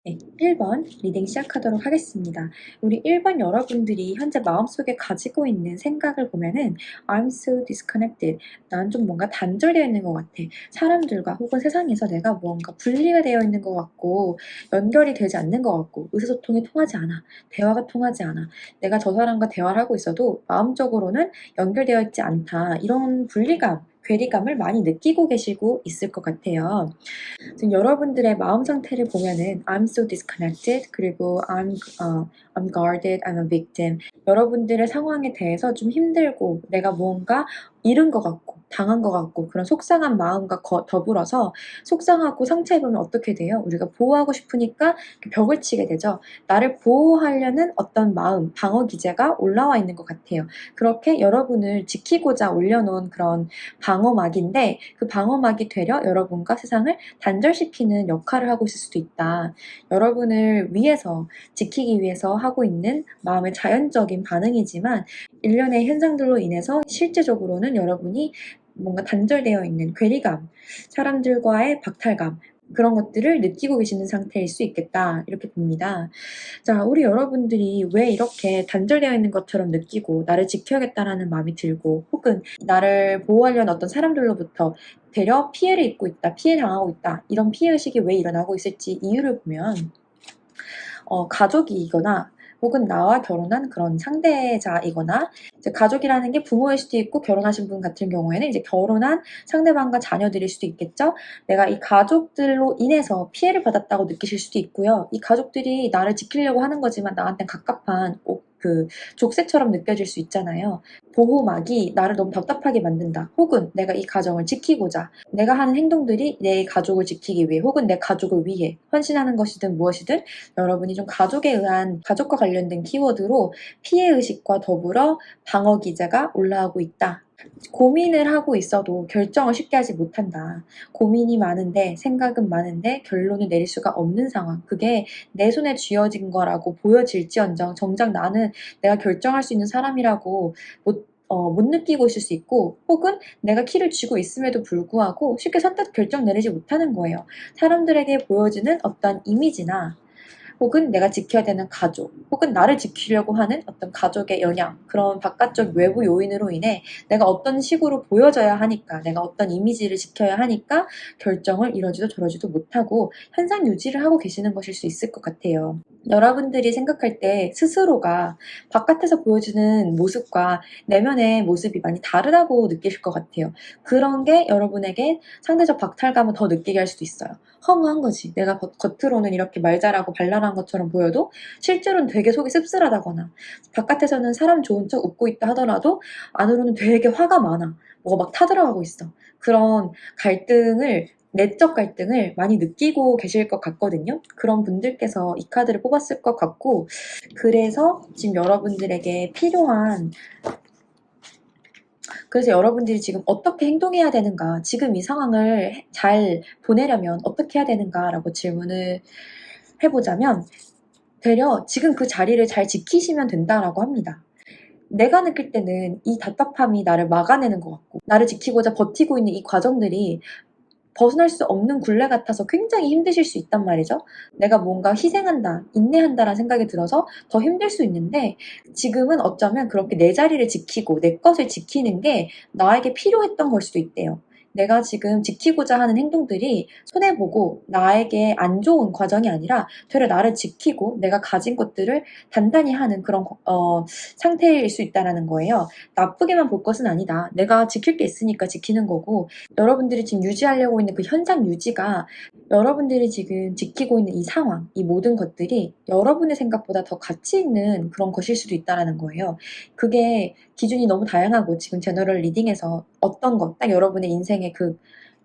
네, 1번 리딩 시작하도록 하겠습니다. 우리 1번 여러분들이 현재 마음속에 가지고 있는 생각을 보면은 I'm so disconnected. 난 좀 뭔가 단절되어 있는 것 같아. 사람들과 혹은 세상에서 내가 뭔가 분리가 되어 있는 것 같고 연결이 되지 않는 것 같고 의사소통이 통하지 않아. 대화가 통하지 않아. 내가 저 사람과 대화를 하고 있어도 마음적으로는 연결되어 있지 않다. 이런 분리감, 괴리감을 많이 느끼고 계시고 있을 것 같아요. 지금 여러분들의 마음 상태를 보면은 I'm so disconnected 그리고 I'm guarded, I'm a victim. 여러분들의 상황에 대해서 좀 힘들고 내가 무언가 잃은 것 같고 당한 것 같고 그런 속상한 마음과 더불어서 속상하고 상처 입으면 어떻게 돼요? 우리가 보호하고 싶으니까 벽을 치게 되죠. 나를 보호하려는 어떤 마음, 방어 기제가 올라와 있는 것 같아요. 그렇게 여러분을 지키고자 올려놓은 그런 방어막인데 그 방어막이 되려 여러분과 세상을 단절시키는 역할을 하고 있을 수도 있다. 여러분을 위해서 지키기 위해서 하고 있는 마음의 자연적인 반응이지만 일련의 현상들로 인해서 실제적으로는 여러분이 뭔가 단절되어 있는 괴리감, 사람들과의 박탈감 그런 것들을 느끼고 계시는 상태일 수 있겠다 이렇게 봅니다. 자, 우리 여러분들이 왜 이렇게 단절되어 있는 것처럼 느끼고 나를 지켜야겠다라는 마음이 들고 혹은 나를 보호하려는 어떤 사람들로부터 되려 피해를 입고 있다, 피해 당하고 있다 이런 피해의식이 왜 일어나고 있을지 이유를 보면 가족이거나 혹은 나와 결혼한 그런 상대자이거나 이제 가족이라는 게 부모일 수도 있고 결혼하신 분 같은 경우에는 이제 결혼한 상대방과 자녀들일 수도 있겠죠. 내가 이 가족들로 인해서 피해를 받았다고 느끼실 수도 있고요. 이 가족들이 나를 지키려고 하는 거지만 나한테 갑갑한 그 족쇄처럼 느껴질 수 있잖아요. 보호막이 나를 너무 답답하게 만든다. 혹은 내가 이 가정을 지키고자 내가 하는 행동들이 내 가족을 지키기 위해 혹은 내 가족을 위해 헌신하는 것이든 무엇이든 여러분이 좀 가족에 의한 가족과 관련된 키워드로 피해의식과 더불어 방어 기제가 올라오고 있다. 고민을 하고 있어도 결정을 쉽게 하지 못한다. 고민이 많은데 생각은 많은데 결론을 내릴 수가 없는 상황. 그게 내 손에 쥐어진 거라고 보여질지언정 정작 나는 내가 결정할 수 있는 사람이라고 못 느끼고 있을 수 있고 혹은 내가 키를 쥐고 있음에도 불구하고 쉽게 선뜻 결정 내리지 못하는 거예요. 사람들에게 보여지는 어떤 이미지나 혹은 내가 지켜야 되는 가족, 혹은 나를 지키려고 하는 어떤 가족의 영향, 그런 바깥적 외부 요인으로 인해 내가 어떤 식으로 보여져야 하니까, 내가 어떤 이미지를 지켜야 하니까 결정을 이러지도 저러지도 못하고 현상 유지를 하고 계시는 것일 수 있을 것 같아요. 여러분들이 생각할 때 스스로가 바깥에서 보여주는 모습과 내면의 모습이 많이 다르다고 느끼실 것 같아요. 그런 게 여러분에게 상대적 박탈감을 더 느끼게 할 수도 있어요. 허무한 거지. 내가 겉으로는 이렇게 말 잘하고 발랄한 것처럼 보여도 실제로는 되게 속이 씁쓸하다거나 바깥에서는 사람 좋은 척 웃고 있다 하더라도 안으로는 되게 화가 많아. 뭐가 막 타들어가고 있어. 그런 갈등을 내적 갈등을 많이 느끼고 계실 것 같거든요. 그런 분들께서 이 카드를 뽑았을 것 같고 그래서 지금 여러분들에게 필요한 그래서 여러분들이 지금 어떻게 행동해야 되는가, 지금 이 상황을 잘 보내려면 어떻게 해야 되는가라고 질문을 해보자면 되려 지금 그 자리를 잘 지키시면 된다라고 합니다. 내가 느낄 때는 이 답답함이 나를 막아내는 것 같고 나를 지키고자 버티고 있는 이 과정들이 벗어날 수 없는 굴레 같아서 굉장히 힘드실 수 있단 말이죠. 내가 뭔가 희생한다, 인내한다라는 생각이 들어서 더 힘들 수 있는데 지금은 어쩌면 그렇게 내 자리를 지키고 내 것을 지키는 게 나에게 필요했던 걸 수도 있대요. 내가 지금 지키고자 하는 행동들이 손해보고 나에게 안 좋은 과정이 아니라 되려 나를 지키고 내가 가진 것들을 단단히 하는 그런 상태일 수 있다는 거예요. 나쁘게만 볼 것은 아니다. 내가 지킬 게 있으니까 지키는 거고 여러분들이 지금 유지하려고 있는 그 현상 유지가 여러분들이 지금 지키고 있는 이 상황, 이 모든 것들이 여러분의 생각보다 더 가치 있는 그런 것일 수도 있다는 거예요. 그게 기준이 너무 다양하고 지금 제너럴 리딩에서 어떤 것, 딱 여러분의 인생의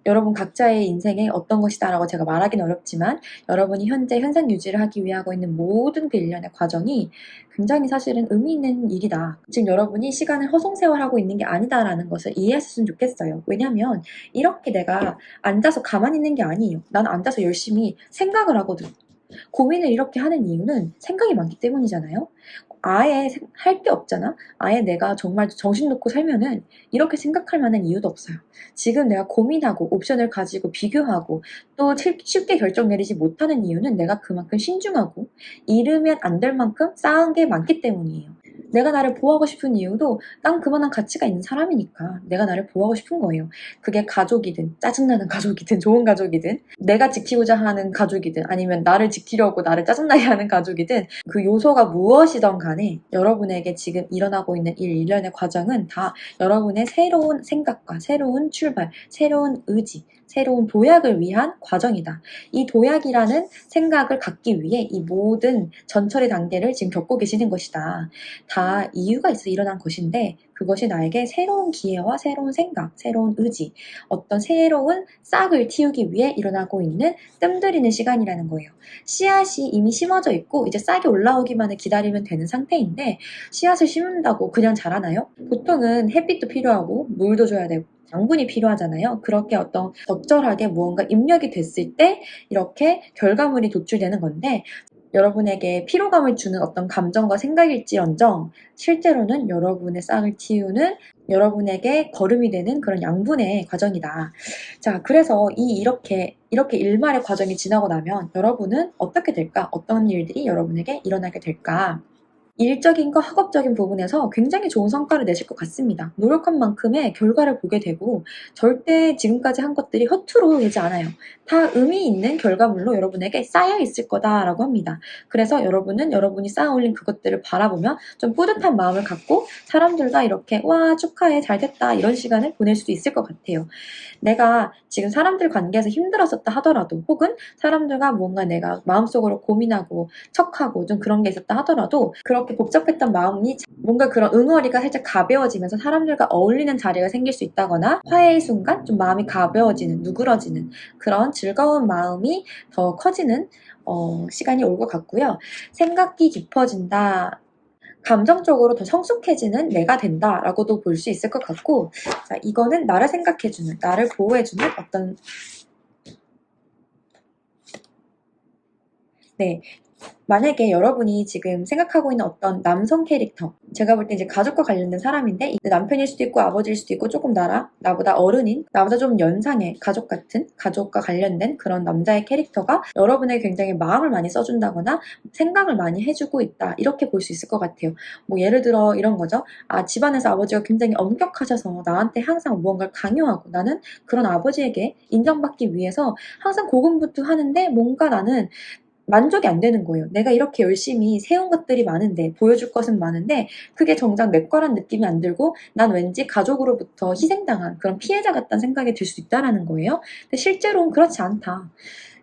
여러분 각자의 인생에 어떤 것이다라고 제가 말하기는 어렵지만 여러분이 현재 현상 유지를 하기 위해 하고 있는 모든 그 일련의 과정이 굉장히 사실은 의미 있는 일이다. 지금 여러분이 시간을 허송세월하고 있는 게 아니다라는 것을 이해하셨으면 좋겠어요. 왜냐하면 이렇게 내가 앉아서 가만히 있는 게 아니에요. 나는 앉아서 열심히 생각을 하거든. 고민을 이렇게 하는 이유는 생각이 많기 때문이잖아요. 아예 할 게 없잖아. 아예 내가 정말 정신 놓고 살면은 이렇게 생각할 만한 이유도 없어요. 지금 내가 고민하고 옵션을 가지고 비교하고 또 쉽게 결정 내리지 못하는 이유는 내가 그만큼 신중하고 잃으면 안 될 만큼 쌓은 게 많기 때문이에요. 내가 나를 보호하고 싶은 이유도 난 그만한 가치가 있는 사람이니까 내가 나를 보호하고 싶은 거예요. 그게 가족이든 짜증나는 가족이든 좋은 가족이든 내가 지키고자 하는 가족이든 아니면 나를 지키려고 나를 짜증나게 하는 가족이든 그 요소가 무엇이든 간에 여러분에게 지금 일어나고 있는 일련의 과정은 다 여러분의 새로운 생각과 새로운 출발, 새로운 의지, 새로운 도약을 위한 과정이다. 이 도약이라는 생각을 갖기 위해 이 모든 전처리 단계를 지금 겪고 계시는 것이다. 다 이유가 있어 일어난 것인데 그것이 나에게 새로운 기회와 새로운 생각, 새로운 의지, 어떤 새로운 싹을 틔우기 위해 일어나고 있는 뜸들이는 시간이라는 거예요. 씨앗이 이미 심어져 있고 이제 싹이 올라오기만을 기다리면 되는 상태인데 씨앗을 심는다고 그냥 자라나요? 보통은 햇빛도 필요하고 물도 줘야 되고 양분이 필요하잖아요. 그렇게 어떤 적절하게 무언가 입력이 됐을 때 이렇게 결과물이 도출되는 건데 여러분에게 피로감을 주는 어떤 감정과 생각일지언정 실제로는 여러분의 싹을 틔우는 여러분에게 거름이 되는 그런 양분의 과정이다. 자, 그래서 이렇게 일말의 과정이 지나고 나면 여러분은 어떻게 될까? 어떤 일들이 여러분에게 일어나게 될까? 일적인과 학업적인 부분에서 굉장히 좋은 성과를 내실 것 같습니다. 노력한 만큼의 결과를 보게 되고 절대 지금까지 한 것들이 허투루 되지 않아요. 다 의미 있는 결과물로 여러분에게 쌓여 있을 거다라고 합니다. 그래서 여러분은 여러분이 쌓아 올린 그것들을 바라보며 좀 뿌듯한 마음을 갖고 사람들과 이렇게 와 축하해 잘 됐다 이런 시간을 보낼 수도 있을 것 같아요. 내가 지금 사람들 관계에서 힘들었었다 하더라도 혹은 사람들과 뭔가 내가 마음속으로 고민하고 척하고 좀 그런 게 있었다 하더라도 그렇게 복잡했던 마음이 뭔가 그런 응어리가 살짝 가벼워지면서 사람들과 어울리는 자리가 생길 수 있다거나 화해의 순간 좀 마음이 가벼워지는 누그러지는 그런 즐거운 마음이 더 커지는 시간이 올 것 같고요. 생각이 깊어진다. 감정적으로 더 성숙해지는 내가 된다라고도 볼 수 있을 것 같고 자, 이거는 나를 생각해주는 나를 보호해주는 어떤 네 만약에 여러분이 지금 생각하고 있는 어떤 남성 캐릭터 제가 볼 때 이제 가족과 관련된 사람인데 남편일 수도 있고 아버지일 수도 있고 조금 나보다 어른인 나보다 좀 연상의 가족 같은 가족과 관련된 그런 남자의 캐릭터가 여러분에게 굉장히 마음을 많이 써준다거나 생각을 많이 해주고 있다 이렇게 볼 수 있을 것 같아요. 뭐 예를 들어 이런 거죠. 집안에서 아버지가 굉장히 엄격하셔서 나한테 항상 무언가를 강요하고 나는 그런 아버지에게 인정받기 위해서 항상 고군분투하는데 뭔가 나는 만족이 안 되는 거예요. 내가 이렇게 열심히 세운 것들이 많은데 보여줄 것은 많은데 그게 정작 내 거란 느낌이 안 들고 난 왠지 가족으로부터 희생당한 그런 피해자 같다는 생각이 들 수 있다는 거예요. 근데 실제로는 그렇지 않다.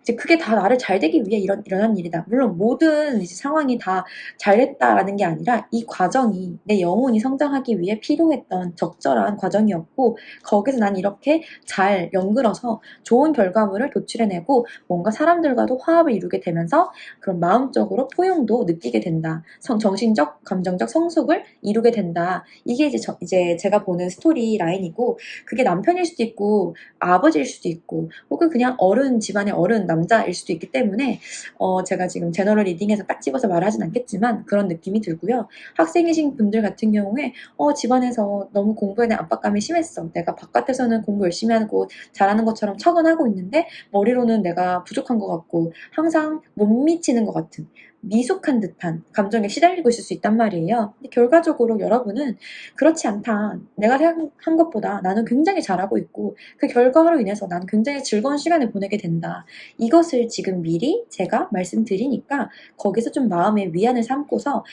이제 그게 다 나를 잘 되기 위해 일어난 일이다. 물론 모든 이제 상황이 다 잘됐다라는 게 아니라 이 과정이 내 영혼이 성장하기 위해 필요했던 적절한 과정이었고 거기서 난 이렇게 잘 연결어서 좋은 결과물을 도출해내고 뭔가 사람들과도 화합을 이루게 되면서 그런 마음적으로 포용도 느끼게 된다. 정신적, 감정적 성숙을 이루게 된다. 이게 이제 제가 보는 스토리 라인이고 그게 남편일 수도 있고 아버지일 수도 있고 혹은 그냥 어른 집안의 어른 남자일 수도 있기 때문에 제가 지금 제너럴 리딩에서 딱 집어서 말하진 않겠지만 그런 느낌이 들고요. 학생이신 분들 같은 경우에 집안에서 너무 공부에 대한 압박감이 심했어. 내가 바깥에서는 공부 열심히 하고 잘하는 것처럼 척은 하고 있는데 머리로는 내가 부족한 것 같고 항상 못 미치는 것 같은 미숙한 듯한 감정에 시달리고 있을 수 있단 말이에요. 근데 결과적으로 여러분은 그렇지 않다. 내가 생각한 것보다 나는 굉장히 잘하고 있고 그 결과로 인해서 나는 굉장히 즐거운 시간을 보내게 된다. 이것을 지금 미리 제가 말씀드리니까 거기서 좀 마음의 위안을 삼고서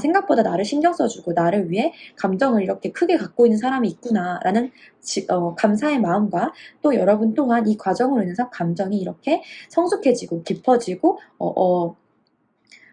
생각보다 나를 신경 써주고 나를 위해 감정을 이렇게 크게 갖고 있는 사람이 있구나라는 감사의 마음과 또 여러분 또한 이 과정으로 인해서 감정이 이렇게 성숙해지고 깊어지고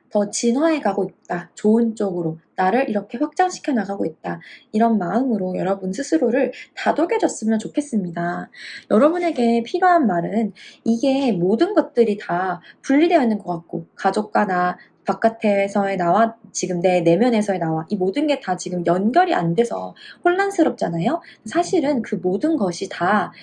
더 진화해 가고 있다. 좋은 쪽으로 나를 이렇게 확장시켜 나가고 있다. 이런 마음으로 여러분 스스로를 다독여줬으면 좋겠습니다. 여러분에게 필요한 말은 이게 모든 것들이 다 분리되어 있는 것 같고 가족과 나 바깥에서의 나와 지금 내 내면에서의 나와 이 모든 게 다 지금 연결이 안 돼서 혼란스럽잖아요. 사실은 그 모든 것이 다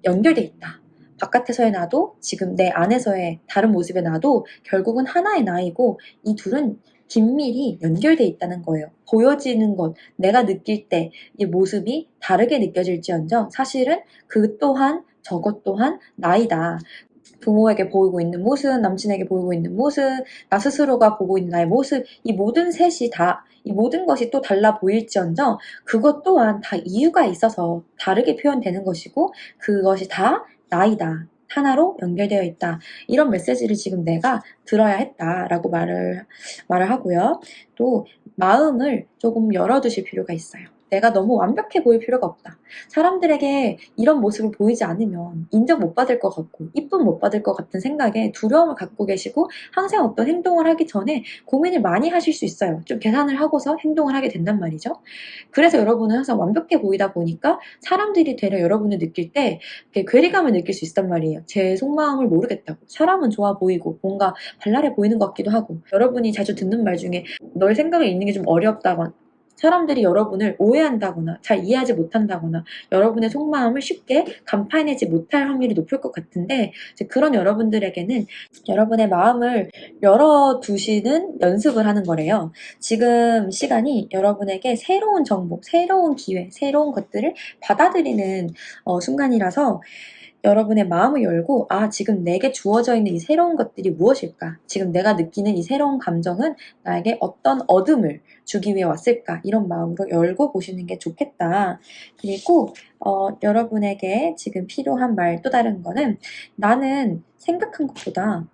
연결돼 있다. 바깥에서의 나도 지금 내 안에서의 다른 모습의 나도 결국은 하나의 나이고 이 둘은 긴밀히 연결돼 있다는 거예요. 보여지는 것, 내가 느낄 때 이 모습이 다르게 느껴질지언정 사실은 그 또한 저것 또한 나이다. 부모에게 보이고 있는 모습, 남친에게 보이고 있는 모습, 나 스스로가 보고 있는 나의 모습, 이 모든 셋이 다, 이 모든 것이 또 달라 보일지언정 그것 또한 다 이유가 있어서 다르게 표현되는 것이고 그것이 다 나이다. 하나로 연결되어 있다. 이런 메시지를 지금 내가 들어야 했다라고 말을 하고요. 또 마음을 조금 열어두실 필요가 있어요. 내가 너무 완벽해 보일 필요가 없다. 사람들에게 이런 모습을 보이지 않으면 인정 못 받을 것 같고 이쁨 못 받을 것 같은 생각에 두려움을 갖고 계시고 항상 어떤 행동을 하기 전에 고민을 많이 하실 수 있어요. 좀 계산을 하고서 행동을 하게 된단 말이죠. 그래서 여러분은 항상 완벽해 보이다 보니까 사람들이 되려 여러분을 느낄 때 괴리감을 느낄 수 있단 말이에요. 제 속마음을 모르겠다고. 사람은 좋아 보이고 뭔가 발랄해 보이는 것 같기도 하고 여러분이 자주 듣는 말 중에 너의 생각을 읽는 게 좀 어렵다거나 사람들이 여러분을 오해한다거나 잘 이해하지 못한다거나 여러분의 속마음을 쉽게 간파해내지 못할 확률이 높을 것 같은데 그런 여러분들에게는 여러분의 마음을 열어두시는 연습을 하는 거래요. 지금 시간이 여러분에게 새로운 정보, 새로운 기회, 새로운 것들을 받아들이는 순간이라서 여러분의 마음을 열고 지금 내게 주어져 있는 이 새로운 것들이 무엇일까? 지금 내가 느끼는 이 새로운 감정은 나에게 어떤 얻음을 주기 위해 왔을까? 이런 마음으로 열고 보시는 게 좋겠다. 그리고 여러분에게 지금 필요한 말 또 다른 거는 나는 생각한 것보다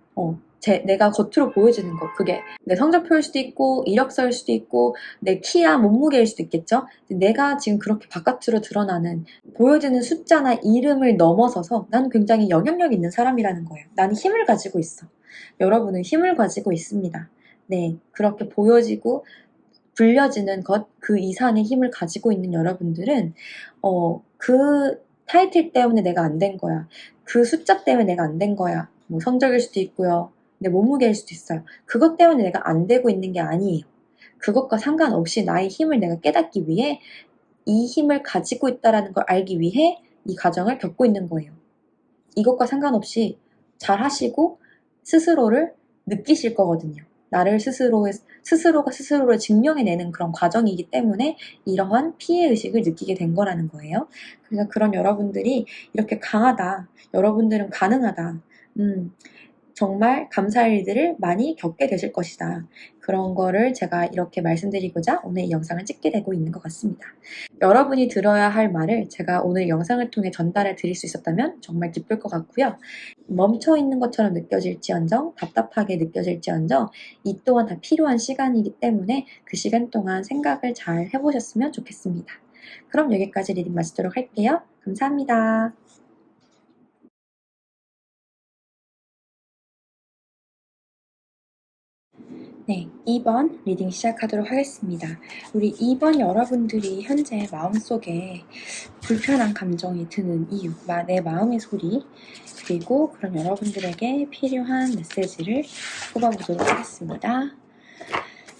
내가 겉으로 보여지는 거 그게 내 성적표일 수도 있고 이력서일 수도 있고 내 키야 몸무게일 수도 있겠죠. 내가 지금 그렇게 바깥으로 드러나는 보여지는 숫자나 이름을 넘어서서 나는 굉장히 영향력 있는 사람이라는 거예요. 나는 힘을 가지고 있어. 여러분은 힘을 가지고 있습니다. 네, 그렇게 보여지고 불려지는 것 그 이상의 힘을 가지고 있는 여러분들은 그 타이틀 때문에 내가 안 된 거야. 그 숫자 때문에 내가 안 된 거야. 뭐 성적일 수도 있고요. 내 몸무게일 수도 있어요. 그것 때문에 내가 안 되고 있는 게 아니에요. 그것과 상관없이 나의 힘을 내가 깨닫기 위해 이 힘을 가지고 있다는 걸 알기 위해 이 과정을 겪고 있는 거예요. 이것과 상관없이 잘 하시고 스스로를 느끼실 거거든요. 나를 스스로가 스스로를 증명해내는 그런 과정이기 때문에 이러한 피해의식을 느끼게 된 거라는 거예요. 그래서 그런 여러분들이 이렇게 강하다. 여러분들은 가능하다. 정말 감사할 일들을 많이 겪게 되실 것이다. 그런 거를 제가 이렇게 말씀드리고자 오늘 이 영상을 찍게 되고 있는 것 같습니다. 여러분이 들어야 할 말을 제가 오늘 영상을 통해 전달해 드릴 수 있었다면 정말 기쁠 것 같고요. 멈춰 있는 것처럼 느껴질지언정 답답하게 느껴질지언정 이 또한 다 필요한 시간이기 때문에 그 시간 동안 생각을 잘 해보셨으면 좋겠습니다. 그럼 여기까지 리딩 마치도록 할게요. 감사합니다. 네, 2번 리딩 시작하도록 하겠습니다. 우리 2번 여러분들이 현재 마음속에 불편한 감정이 드는 이유, 내 마음의 소리, 그리고 그런 여러분들에게 필요한 메시지를 뽑아보도록 하겠습니다.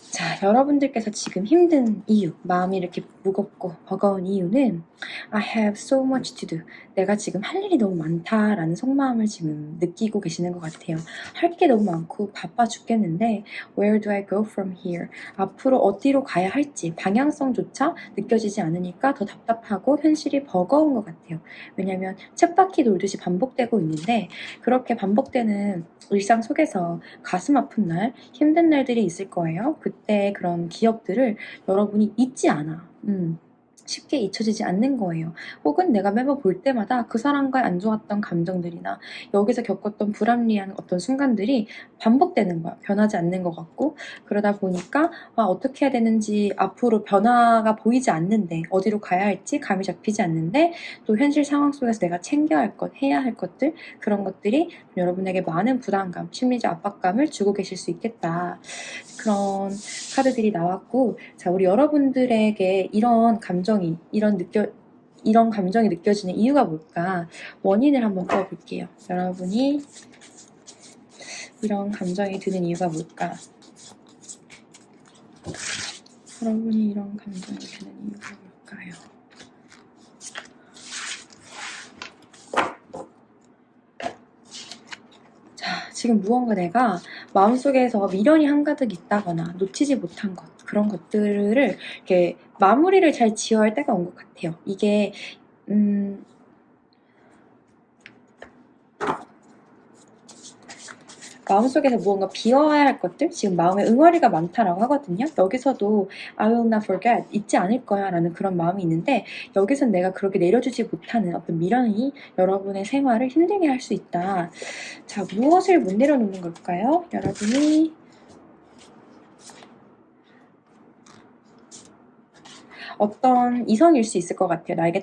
자, 여러분들께서 지금 힘든 이유, 마음이 이렇게 무겁고 버거운 이유는 I have so much to do. 내가 지금 할 일이 너무 많다라는 속마음을 지금 느끼고 계시는 것 같아요. 할 게 너무 많고 바빠 죽겠는데 Where do I go from here? 앞으로 어디로 가야 할지 방향성조차 느껴지지 않으니까 더 답답하고 현실이 버거운 것 같아요. 왜냐하면 쳇바퀴 돌듯이 반복되고 있는데 그렇게 반복되는 일상 속에서 가슴 아픈 날, 힘든 날들이 있을 거예요. 그때 그런 기억들을 여러분이 잊지 않아. 쉽게 잊혀지지 않는 거예요. 혹은 내가 매번 볼 때마다 그 사람과의 안 좋았던 감정들이나 여기서 겪었던 불합리한 어떤 순간들이 반복되는 거야. 변하지 않는 것 같고 그러다 보니까 어떻게 해야 되는지 앞으로 변화가 보이지 않는데 어디로 가야 할지 감이 잡히지 않는데 또 현실 상황 속에서 내가 챙겨야 할 것, 해야 할 것들 그런 것들이 여러분에게 많은 부담감, 심리적 압박감을 주고 계실 수 있겠다. 그런 카드들이 나왔고 자 우리 여러분들에게 이런 감정이 이런 감정이 느껴지는 이유가 뭘까 원인을 한번 꺼볼게요. 여러분이 이런 감정이 드는 이유가 뭘까 여러분이 이런 감정이 드는 이유가 뭘까요? 자 지금 무언가 내가 마음속에서 미련이 한가득 있다거나 놓치지 못한 것, 그런 것들을 이렇게 마무리를 잘 지어야 할 때가 온 것 같아요. 이게 마음속에서 무언가 비워야 할 것들, 지금 마음에 응어리가 많다라고 하거든요. 여기서도 I will not forget, 잊지 않을 거야 라는 그런 마음이 있는데, 여기선 내가 그렇게 내려주지 못하는 어떤 미련이 여러분의 생활을 힘들게 할 수 있다. 자, 무엇을 못 내려놓는 걸까요? 여러분이 어떤 이성일 수 있을 것 같아요. 나에게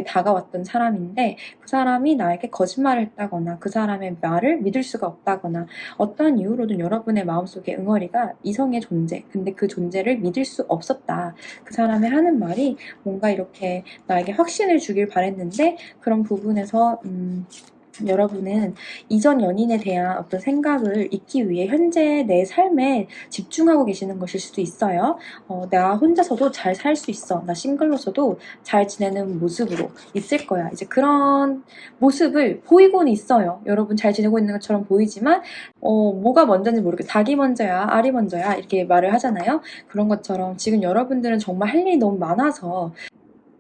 다가왔던 사람인데 그 사람이 나에게 거짓말을 했다거나 그 사람의 말을 믿을 수가 없다거나 어떠한 이유로든 여러분의 마음속에 응어리가 이성의 존재, 근데 그 존재를 믿을 수 없었다. 그 사람의 하는 말이 뭔가 이렇게 나에게 확신을 주길 바랬는데 그런 부분에서 여러분은 이전 연인에 대한 어떤 생각을 잊기 위해 현재 내 삶에 집중하고 계시는 것일 수도 있어요. 나 혼자서도 잘 살 수 있어. 나 싱글로서도 잘 지내는 모습으로 있을 거야. 이제 그런 모습을 보이고는 있어요. 여러분 잘 지내고 있는 것처럼 보이지만 뭐가 먼저인지 모르겠어. 닭이 먼저야, 알이 먼저야 이렇게 말을 하잖아요. 그런 것처럼 지금 여러분들은 정말 할 일이 너무 많아서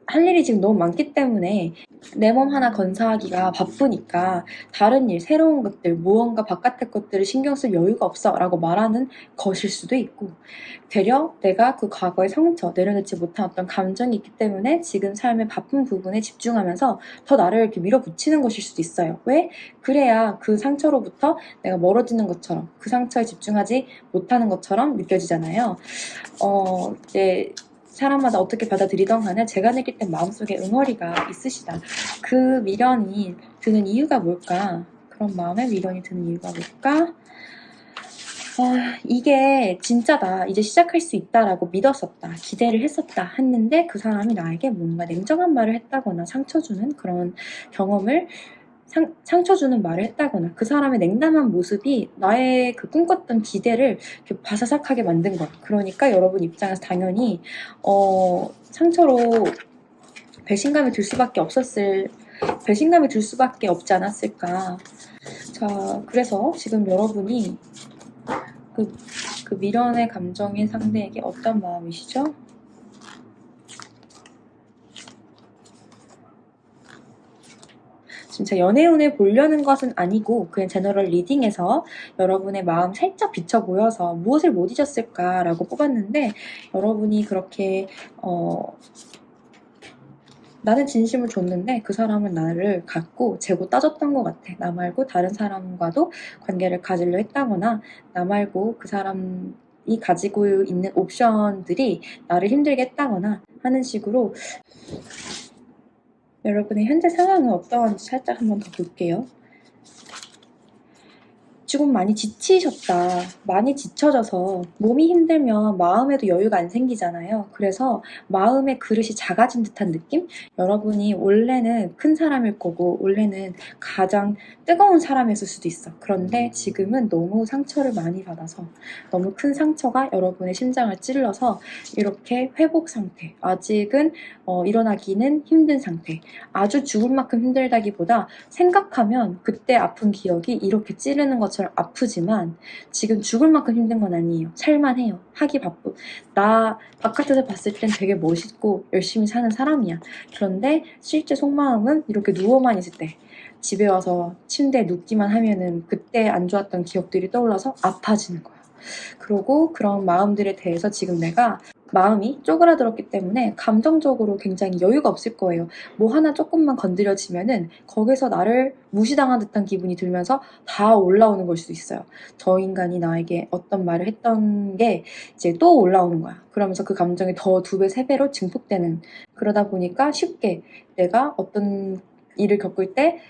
할 일이 지금 너무 많기 때문에 내 몸 하나 건사하기가 바쁘니까 다른 일, 새로운 것들, 무언가 바깥의 것들을 신경 쓸 여유가 없어 라고 말하는 것일 수도 있고, 되려 내가 그 과거의 상처, 내려놓지 못한 어떤 감정이 있기 때문에 지금 삶의 바쁜 부분에 집중하면서 더 나를 이렇게 밀어붙이는 것일 수도 있어요. 왜? 그래야 그 상처로부터 내가 멀어지는 것처럼, 그 상처에 집중하지 못하는 것처럼 느껴지잖아요. 이제 사람마다 어떻게 받아들이던 간에 제가 느낄 땐 마음속에 응어리가 있으시다. 그 미련이 드는 이유가 뭘까? 그런 마음에 미련이 드는 이유가 뭘까? 이게 진짜다. 이제 시작할 수 있다라고 믿었었다. 기대를 했었다. 했는데 그 사람이 나에게 뭔가 냉정한 말을 했다거나 상처 주는 그런 경험을 상처 주는 말을 했다거나 그 사람의 냉담한 모습이 나의 그 꿈꿨던 기대를 이렇게 바사삭하게 만든 거야. 그러니까 여러분 입장에서 당연히 상처로 배신감이 들 수밖에 없지 않았을까. 자, 그래서 지금 여러분이 그 미련의 감정인 상대에게 어떤 마음이시죠? 진짜 연애운을 보려는 것은 아니고 그냥 제너럴 리딩에서 여러분의 마음 살짝 비춰 보여서 무엇을 못 잊었을까라고 뽑았는데, 여러분이 그렇게 나는 진심을 줬는데 그 사람은 나를 갖고 재고 따졌던 것 같아. 나 말고 다른 사람과도 관계를 가지려 했다거나 나 말고 그 사람이 가지고 있는 옵션들이 나를 힘들게 했다거나 하는 식으로 여러분의 현재 상황은 어떠한지 살짝 한번 더 볼게요. 조금 많이 지치셨다. 많이 지쳐져서 몸이 힘들면 마음에도 여유가 안 생기잖아요. 그래서 마음의 그릇이 작아진 듯한 느낌? 여러분이 원래는 큰 사람일 거고 원래는 가장 뜨거운 사람이었을 수도 있어. 그런데 지금은 너무 상처를 많이 받아서 너무 큰 상처가 여러분의 심장을 찔러서 이렇게 회복 상태, 아직은 일어나기는 힘든 상태, 아주 죽을 만큼 힘들다기보다 생각하면 그때 아픈 기억이 이렇게 찌르는 것처럼 아프지만 지금 죽을 만큼 힘든 건 아니에요. 살만해요. 하기 바쁘. 나 바깥에서 봤을 땐 되게 멋있고 열심히 사는 사람이야. 그런데 실제 속마음은 이렇게 누워만 있을 때, 집에 와서 침대에 눕기만 하면은 그때 안 좋았던 기억들이 떠올라서 아파지는 거야. 그리고 그런 마음들에 대해서 지금 내가 마음이 쪼그라들었기 때문에 감정적으로 굉장히 여유가 없을 거예요. 뭐 하나 조금만 건드려지면은 거기서 나를 무시당한 듯한 기분이 들면서 다 올라오는 걸 수도 있어요. 저 인간이 나에게 어떤 말을 했던 게 이제 또 올라오는 거야. 그러면서 그 감정이 더 2배, 3배로 증폭되는, 그러다 보니까 쉽게 내가 어떤 일을 겪을 때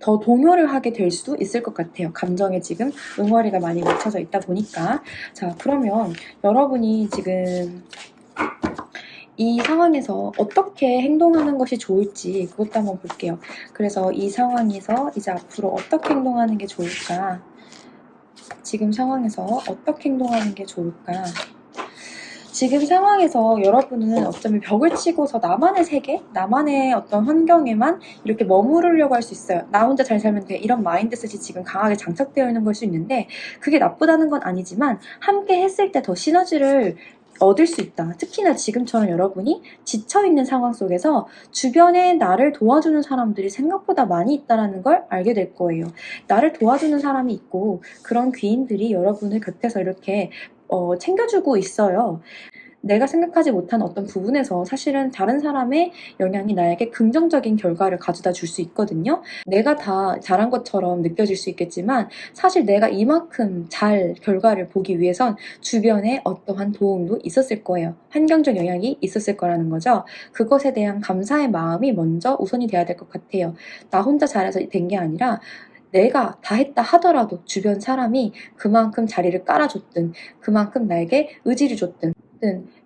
더 동요를 하게 될 수도 있을 것 같아요. 감정에 지금 응어리가 많이 묻혀져 있다 보니까. 자, 그러면 여러분이 지금 이 상황에서 어떻게 행동하는 것이 좋을지 그것도 한번 볼게요. 그래서 이 상황에서 이제 앞으로 어떻게 행동하는 게 좋을까? 지금 상황에서 어떻게 행동하는 게 좋을까? 지금 상황에서 여러분은 어쩌면 벽을 치고서 나만의 세계, 나만의 어떤 환경에만 이렇게 머무르려고 할 수 있어요. 나 혼자 잘 살면 돼. 이런 마인드셋이 지금 강하게 장착되어 있는 걸 수 있는데 그게 나쁘다는 건 아니지만 함께 했을 때 더 시너지를 얻을 수 있다. 특히나 지금처럼 여러분이 지쳐있는 상황 속에서 주변에 나를 도와주는 사람들이 생각보다 많이 있다는 걸 알게 될 거예요. 나를 도와주는 사람이 있고 그런 귀인들이 여러분을 곁에서 이렇게 챙겨주고 있어요. 내가 생각하지 못한 어떤 부분에서 사실은 다른 사람의 영향이 나에게 긍정적인 결과를 가져다 줄 수 있거든요. 내가 다 잘한 것처럼 느껴질 수 있겠지만 사실 내가 이만큼 잘 결과를 보기 위해선 주변에 어떠한 도움도 있었을 거예요. 환경적 영향이 있었을 거라는 거죠. 그것에 대한 감사의 마음이 먼저 우선이 돼야 될 것 같아요. 나 혼자 잘해서 된 게 아니라 내가 다 했다 하더라도 주변 사람이 그만큼 자리를 깔아줬든 그만큼 나에게 의지를 줬든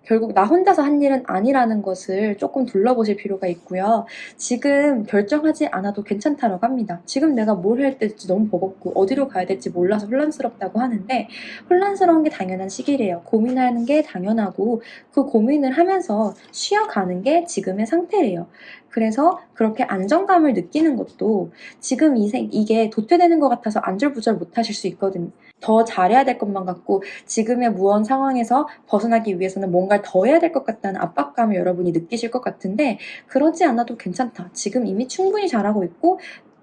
결국 나 혼자서 한 일은 아니라는 것을 조금 둘러보실 필요가 있고요. 지금 결정하지 않아도 괜찮다라고 합니다. 지금 내가 뭘 해야 될지 너무 버겁고 어디로 가야 될지 몰라서 혼란스럽다고 하는데 혼란스러운 게 당연한 시기래요. 고민하는 게 당연하고 그 고민을 하면서 쉬어가는 게 지금의 상태래요. 그래서 그렇게 안정감을 느끼는 것도 지금 이게 도태되는 것 같아서 안절부절 못하실 수 있거든요. 더 잘해야 될 것만 같고 지금의 무언 상황에서 벗어나기 위해서는 뭔가를 더 해야 될 것 같다는 압박감을 여러분이 느끼실 것 같은데 그러지 않아도 괜찮다. 지금 이미 충분히 잘하고 있고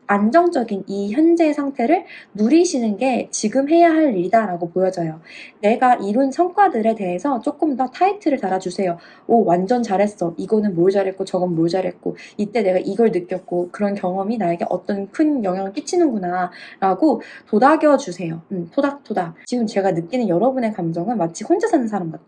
안정적인 이 현재의 상태를 누리시는 게 지금 해야 할 일이다라고 보여져요. 내가 이룬 성과들에 대해서 조금 더 타이틀을 달아주세요. 오, 완전 잘했어. 이거는 뭘 잘했고 저건 뭘 잘했고 이때 내가 이걸 느꼈고 그런 경험이 나에게 어떤 큰 영향을 끼치는구나 라고 도닥여주세요. 토닥토닥. 지금 제가 느끼는 여러분의 감정은 마치 혼자 사는 사람 같아.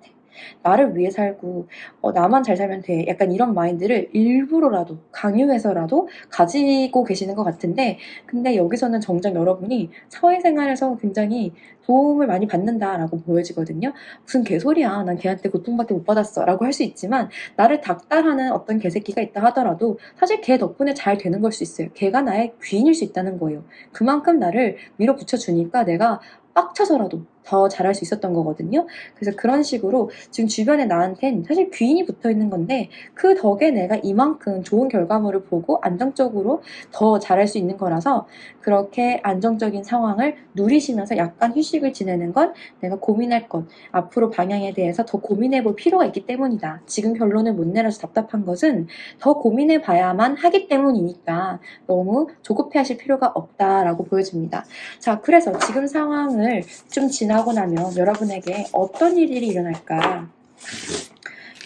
나를 위해 살고 나만 잘 살면 돼. 약간 이런 마인드를 일부러라도 강요해서라도 가지고 계시는 것 같은데 근데 여기서는 정작 여러분이 사회생활에서 굉장히 도움을 많이 받는다라고 보여지거든요. 무슨 개소리야. 난 걔한테 고통밖에 못 받았어. 라고 할 수 있지만 나를 닥달하는 어떤 개새끼가 있다 하더라도 사실 걔 덕분에 잘 되는 걸 수 있어요. 걔가 나의 귀인일 수 있다는 거예요. 그만큼 나를 밀어붙여 주니까 내가 빡쳐서라도 더 잘할 수 있었던 거거든요. 그래서 그런 식으로 지금 주변에 나한텐 사실 귀인이 붙어 있는 건데 그 덕에 내가 이만큼 좋은 결과물을 보고 안정적으로 더 잘할 수 있는 거라서 그렇게 안정적인 상황을 누리시면서 약간 휴식을 지내는 건 내가 고민할 것, 앞으로 방향에 대해서 더 고민해 볼 필요가 있기 때문이다. 지금 결론을 못 내려서 답답한 것은 더 고민해 봐야만 하기 때문이니까 너무 조급해 하실 필요가 없다라고 보여집니다. 자, 그래서 지금 상황을 좀 지나고 나면 여러분에게 어떤 일들이 일어날까?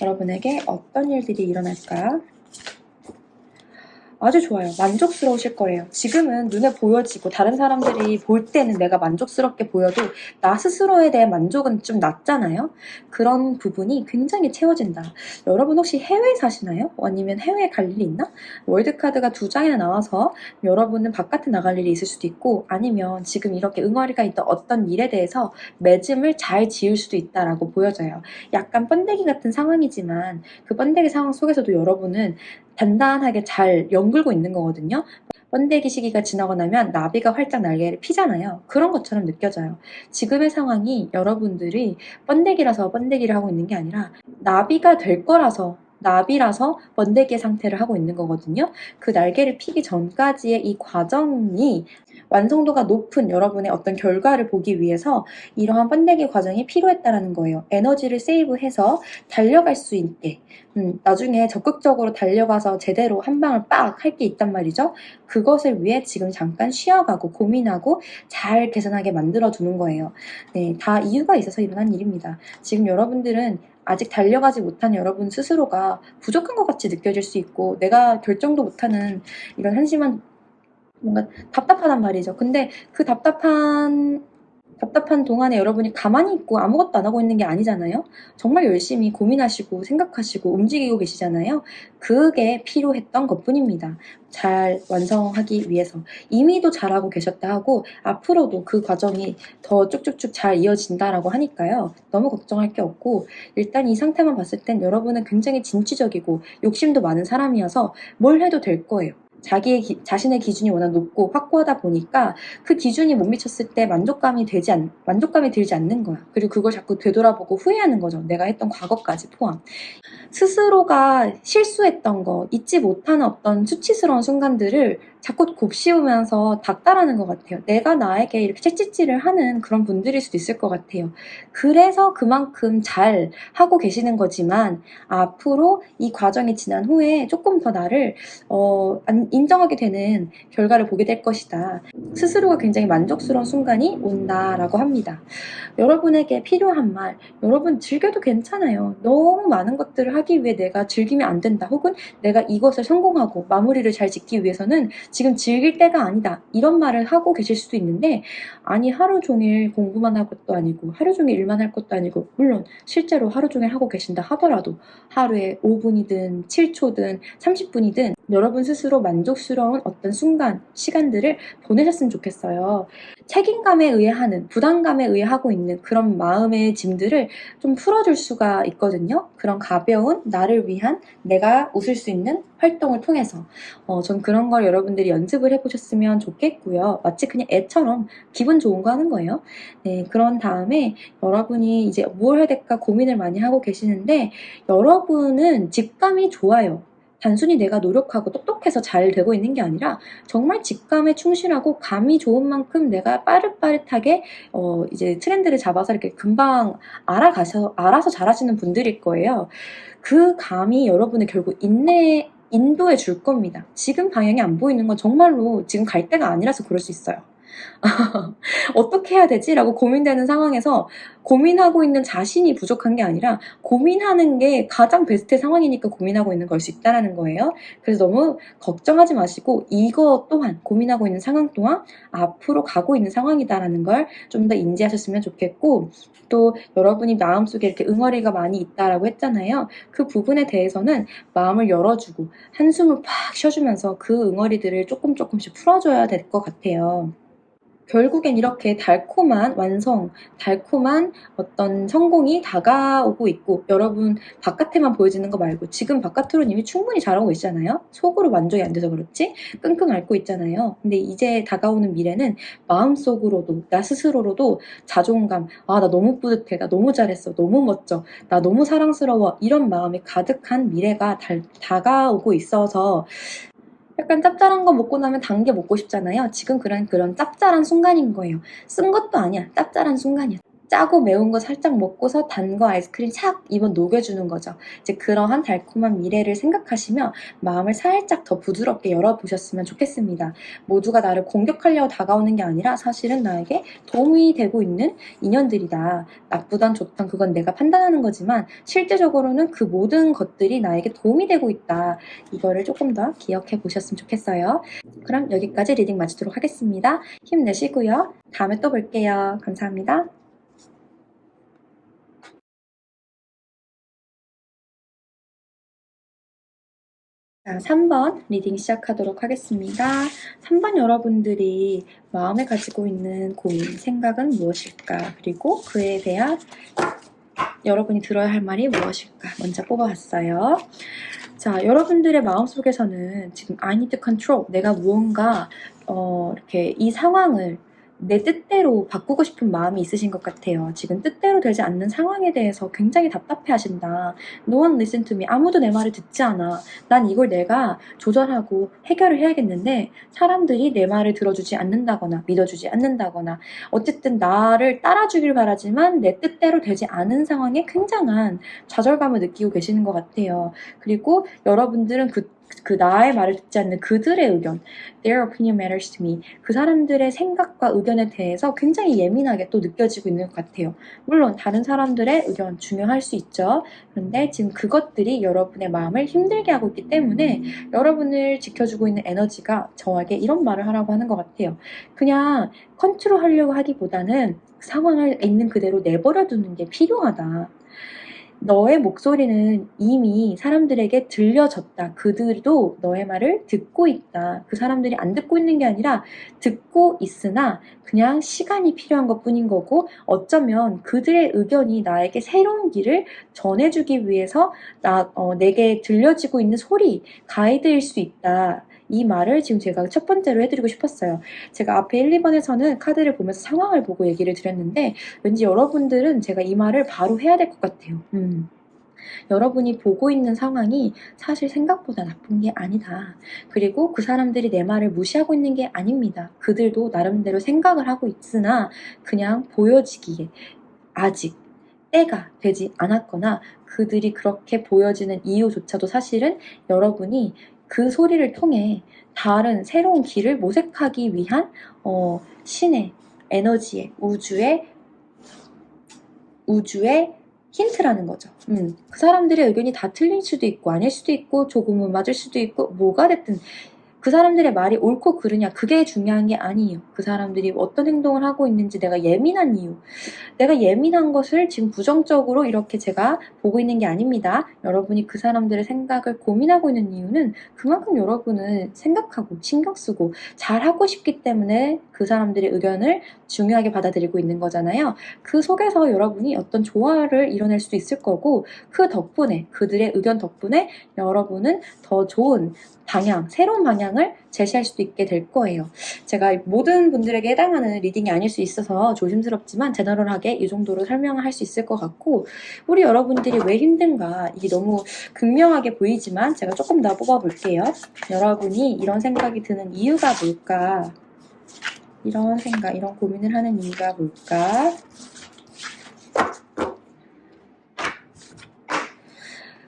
여러분에게 어떤 일들이 일어날까? 아주 좋아요. 만족스러우실 거래요. 지금은 눈에 보여지고 다른 사람들이 볼 때는 내가 만족스럽게 보여도 나 스스로에 대한 만족은 좀 낮잖아요. 그런 부분이 굉장히 채워진다. 여러분 혹시 해외에 사시나요? 아니면 해외에 갈 일이 있나? 월드카드가 2장이나 나와서 여러분은 바깥에 나갈 일이 있을 수도 있고 아니면 지금 이렇게 응어리가 있던 어떤 일에 대해서 맺음을 잘 지을 수도 있다라고 보여져요. 약간 번데기 같은 상황이지만 그 번데기 상황 속에서도 여러분은 단단하게 잘 연글고 있는 거거든요. 번데기 시기가 지나고 나면 나비가 활짝 날개를 피잖아요. 그런 것처럼 느껴져요. 지금의 상황이 여러분들이 번데기라서 번데기를 하고 있는 게 아니라 나비가 될 거라서 나비라서 번데기의 상태를 하고 있는 거거든요. 그 날개를 피기 전까지의 이 과정이 완성도가 높은 여러분의 어떤 결과를 보기 위해서 이러한 번데기 과정이 필요했다라는 거예요. 에너지를 세이브해서 달려갈 수 있게 나중에 적극적으로 달려가서 제대로 한 방을 빡 할 게 있단 말이죠. 그것을 위해 지금 잠깐 쉬어가고 고민하고 잘 개선하게 만들어두는 거예요. 네, 다 이유가 있어서 일어난 일입니다. 지금 여러분들은 아직 달려가지 못한 여러분 스스로가 부족한 것 같이 느껴질 수 있고 내가 결정도 못하는 이런 한심한 뭔가 답답하단 말이죠. 근데 그 답답한 동안에 여러분이 가만히 있고 아무것도 안 하고 있는 게 아니잖아요. 정말 열심히 고민하시고 생각하시고 움직이고 계시잖아요. 그게 필요했던 것뿐입니다. 잘 완성하기 위해서. 이미도 잘하고 계셨다 하고 앞으로도 그 과정이 더 쭉쭉쭉 잘 이어진다라고 하니까요. 너무 걱정할 게 없고 일단 이 상태만 봤을 땐 여러분은 굉장히 진취적이고 욕심도 많은 사람이어서 뭘 해도 될 거예요. 자신의 기준이 워낙 높고 확고하다 보니까 그 기준이 못 미쳤을 때 만족감이 들지 않는 거야. 그리고 그걸 자꾸 되돌아보고 후회하는 거죠. 내가 했던 과거까지 포함. 스스로가 실수했던 거, 잊지 못하는 어떤 수치스러운 순간들을 자꾸 곱씹으면서 닥달하는 것 같아요. 내가 나에게 이렇게 채찍질을 하는 그런 분들일 수도 있을 것 같아요. 그래서 그만큼 잘 하고 계시는 거지만 앞으로 이 과정이 지난 후에 조금 더 나를 인정하게 되는 결과를 보게 될 것이다. 스스로가 굉장히 만족스러운 순간이 온다라고 합니다. 여러분에게 필요한 말, 여러분 즐겨도 괜찮아요. 너무 많은 것들을 하기 위해 내가 즐기면 안 된다. 혹은 내가 이것을 성공하고 마무리를 잘 짓기 위해서는 지금 즐길 때가 아니다. 이런 말을 하고 계실 수도 있는데, 아니 하루 종일 공부만 할 것도 아니고 하루 종일 일만 할 것도 아니고, 물론 실제로 하루 종일 하고 계신다 하더라도 하루에 5분이든 7초든 30분이든 여러분 스스로 만족스러운 어떤 순간, 시간들을 보내셨으면 좋겠어요. 책임감에 의해 하는, 부담감에 의해 하고 있는 그런 마음의 짐들을 좀 풀어줄 수가 있거든요. 그런 가벼운 나를 위한, 내가 웃을 수 있는 활동을 통해서 전 그런 걸 여러분들이 연습을 해보셨으면 좋겠고요. 마치 그냥 애처럼 기분 좋은 거 하는 거예요. 네, 그런 다음에 여러분이 이제 뭘 해야 될까 고민을 많이 하고 계시는데, 여러분은 직감이 좋아요. 단순히 내가 노력하고 똑똑해서 잘 되고 있는 게 아니라 정말 직감에 충실하고 감이 좋은 만큼 내가 빠릿빠릿하게 이제 트렌드를 잡아서 이렇게 금방 알아서 잘하시는 분들일 거예요. 그 감이 여러분을 결국 인도해 줄 겁니다. 지금 방향이 안 보이는 건 정말로 지금 갈 때가 아니라서 그럴 수 있어요. 어떻게 해야 되지? 라고 고민되는 상황에서 고민하고 있는 자신이 부족한 게 아니라 고민하는 게 가장 베스트의 상황이니까 고민하고 있는 걸 수 있다는 거예요. 그래서 너무 걱정하지 마시고 이거 또한, 고민하고 있는 상황 또한 앞으로 가고 있는 상황이다라는 걸 좀 더 인지하셨으면 좋겠고, 또 여러분이 마음속에 이렇게 응어리가 많이 있다라고 했잖아요. 그 부분에 대해서는 마음을 열어주고 한숨을 팍 쉬어주면서 그 응어리들을 조금씩 풀어줘야 될 것 같아요. 결국엔 이렇게 달콤한 완성, 달콤한 어떤 성공이 다가오고 있고, 여러분 바깥에만 보여지는 거 말고 지금 바깥으로는 이미 충분히 잘하고 계시잖아요. 속으로 만족이 안 돼서 그렇지 끙끙 앓고 있잖아요. 근데 이제 다가오는 미래는 마음속으로도, 나 스스로로도 자존감, 아 나 너무 뿌듯해, 나 너무 잘했어, 너무 멋져, 나 너무 사랑스러워, 이런 마음이 가득한 미래가 다가오고 있어서 약간 짭짤한 거 먹고 나면 단 게 먹고 싶잖아요. 지금 그런 짭짤한 순간인 거예요. 쓴 것도 아니야. 짭짤한 순간이야. 짜고 매운 거 살짝 먹고서 단 거 아이스크림 착 입안 녹여주는 거죠. 이제 그러한 달콤한 미래를 생각하시며 마음을 살짝 더 부드럽게 열어보셨으면 좋겠습니다. 모두가 나를 공격하려고 다가오는 게 아니라 사실은 나에게 도움이 되고 있는 인연들이다. 나쁘단 좋단 그건 내가 판단하는 거지만 실제적으로는 그 모든 것들이 나에게 도움이 되고 있다. 이거를 조금 더 기억해 보셨으면 좋겠어요. 그럼 여기까지 리딩 마치도록 하겠습니다. 힘내시고요. 다음에 또 볼게요. 감사합니다. 자, 3번 리딩 시작하도록 하겠습니다. 3번 여러분들이 마음에 가지고 있는 고민, 생각은 무엇일까? 그리고 그에 대한 여러분이 들어야 할 말이 무엇일까? 먼저 뽑아봤어요. 자, 여러분들의 마음속에서는 지금 I need to control, 내가 무언가 이렇게 이 상황을 내 뜻대로 바꾸고 싶은 마음이 있으신 것 같아요. 지금 뜻대로 되지 않는 상황에 대해서 굉장히 답답해 하신다. No one listen to me. 아무도 내 말을 듣지 않아. 난 이걸 내가 조절하고 해결을 해야겠는데 사람들이 내 말을 들어주지 않는다거나 믿어주지 않는다거나 어쨌든 나를 따라주길 바라지만 내 뜻대로 되지 않은 상황에 굉장한 좌절감을 느끼고 계시는 것 같아요. 그리고 여러분들은 그 나의 말을 듣지 않는 그들의 의견, their opinion matters to me. 그 사람들의 생각과 의견에 대해서 굉장히 예민하게 또 느껴지고 있는 것 같아요. 물론 다른 사람들의 의견 중요할 수 있죠. 그런데 지금 그것들이 여러분의 마음을 힘들게 하고 있기 때문에 여러분을 지켜주고 있는 에너지가 저에게 이런 말을 하라고 하는 것 같아요. 그냥 컨트롤하려고 하기보다는 상황을 있는 그대로 내버려 두는 게 필요하다. 너의 목소리는 이미 사람들에게 들려졌다. 그들도 너의 말을 듣고 있다. 그 사람들이 안 듣고 있는 게 아니라 듣고 있으나 그냥 시간이 필요한 것 뿐인 거고, 어쩌면 그들의 의견이 나에게 새로운 길을 전해주기 위해서 내게 들려지고 있는 소리, 가이드일 수 있다. 이 말을 지금 제가 첫 번째로 해드리고 싶었어요. 제가 앞에 1, 2번에서는 카드를 보면서 상황을 보고 얘기를 드렸는데 왠지 여러분들은 제가 이 말을 바로 해야 될 것 같아요. 여러분이 보고 있는 상황이 사실 생각보다 나쁜 게 아니다. 그리고 그 사람들이 내 말을 무시하고 있는 게 아닙니다. 그들도 나름대로 생각을 하고 있으나 그냥 보여지기에 아직 때가 되지 않았거나 그들이 그렇게 보여지는 이유조차도 사실은 여러분이 그 소리를 통해 다른 새로운 길을 모색하기 위한 신의 에너지의 우주의 힌트라는 거죠. 그 사람들의 의견이 다 틀릴 수도 있고 아닐 수도 있고 조금은 맞을 수도 있고 뭐가 됐든 그 사람들의 말이 옳고 그르냐 그게 중요한 게 아니에요. 그 사람들이 어떤 행동을 하고 있는지 내가 예민한 이유, 내가 예민한 것을 지금 부정적으로 이렇게 제가 보고 있는 게 아닙니다. 여러분이 그 사람들의 생각을 고민하고 있는 이유는 그만큼 여러분은 생각하고 신경 쓰고 잘하고 싶기 때문에 그 사람들의 의견을 중요하게 받아들이고 있는 거잖아요. 그 속에서 여러분이 어떤 조화를 이뤄낼 수도 있을 거고 그 덕분에 그들의 의견 덕분에 여러분은 더 좋은 방향, 새로운 방향을 제시할 수도 있게 될 거예요. 제가 모든 분들에게 해당하는 리딩이 아닐 수 있어서 조심스럽지만 제너럴하게 이 정도로 설명을 할 수 있을 것 같고 우리 여러분들이 왜 힘든가 이게 너무 극명하게 보이지만 제가 조금 더 뽑아볼게요. 여러분이 이런 생각이 드는 이유가 뭘까? 이런 생각, 이런 고민을 하는 이유가 뭘까?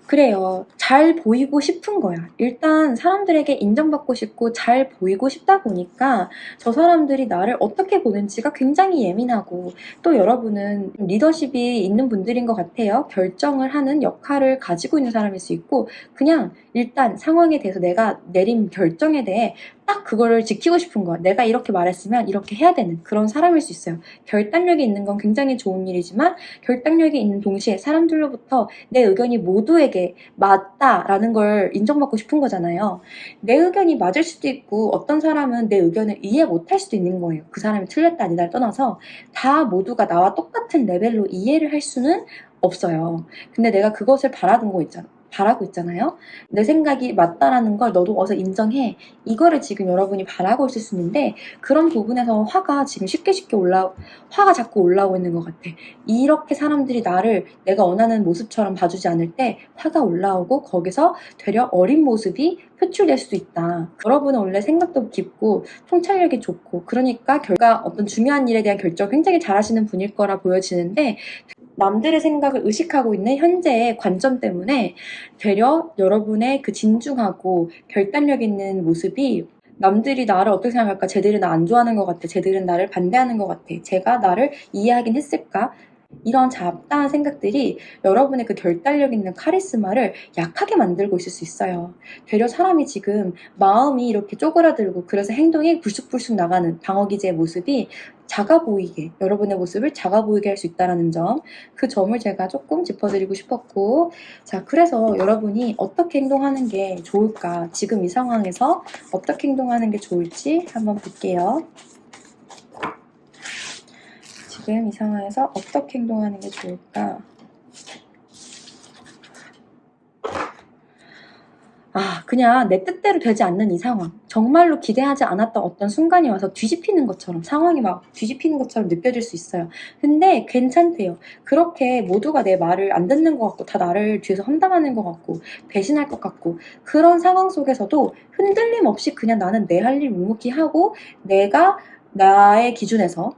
그래요. 잘 보이고 싶은 거야. 일단 사람들에게 인정받고 싶고 잘 보이고 싶다 보니까 저 사람들이 나를 어떻게 보는지가 굉장히 예민하고 또 여러분은 리더십이 있는 분들인 것 같아요. 결정을 하는 역할을 가지고 있는 사람일 수 있고 그냥 일단 상황에 대해서 내가 내린 결정에 대해 딱 그거를 지키고 싶은 거야. 내가 이렇게 말했으면 이렇게 해야 되는 그런 사람일 수 있어요. 결단력이 있는 건 굉장히 좋은 일이지만 결단력이 있는 동시에 사람들로부터 내 의견이 모두에게 맞다라는 걸 인정받고 싶은 거잖아요. 내 의견이 맞을 수도 있고 어떤 사람은 내 의견을 이해 못할 수도 있는 거예요. 그 사람이 틀렸다 아니다를 떠나서 다 모두가 나와 똑같은 레벨로 이해를 할 수는 없어요. 근데 내가 그것을 바라고 있잖아요. 내 생각이 맞다라는 걸 너도 어서 인정해. 이거를 지금 여러분이 바라고 있을 수 있는데 그런 부분에서 화가 지금 쉽게 화가 자꾸 올라오고 있는 것 같아. 이렇게 사람들이 나를 내가 원하는 모습처럼 봐주지 않을 때 화가 올라오고 거기서 되려 어린 모습이 표출될 수도 있다. 여러분은 원래 생각도 깊고 통찰력이 좋고 그러니까 어떤 중요한 일에 대한 결정 굉장히 잘하시는 분일 거라 보여지는데 남들의 생각을 의식하고 있는 현재의 관점 때문에 되려 여러분의 그 진중하고 결단력 있는 모습이 남들이 나를 어떻게 생각할까? 쟤들은 나 안 좋아하는 것 같아. 쟤들은 나를 반대하는 것 같아. 제가 나를 이해하긴 했을까? 이런 잡다한 생각들이 여러분의 그 결단력 있는 카리스마를 약하게 만들고 있을 수 있어요. 되려 사람이 지금 마음이 이렇게 쪼그라들고 그래서 행동이 불쑥불쑥 나가는 방어기제의 모습이 여러분의 모습을 작아 보이게 할 수 있다는 점, 그 점을 제가 조금 짚어드리고 싶었고, 자, 그래서 여러분이 어떻게 행동하는 게 좋을까? 지금 이 상황에서 어떻게 행동하는 게 좋을지 한번 볼게요. 지금 이 상황에서 어떻게 행동하는 게 좋을까? 그냥 내 뜻대로 되지 않는 이 상황. 정말로 기대하지 않았던 어떤 순간이 와서 상황이 막 뒤집히는 것처럼 느껴질 수 있어요. 근데 괜찮대요. 그렇게 모두가 내 말을 안 듣는 것 같고, 다 나를 뒤에서 험담하는 것 같고, 배신할 것 같고, 그런 상황 속에서도 흔들림 없이 그냥 나는 내 할 일 묵묵히 하고, 내가 나의 기준에서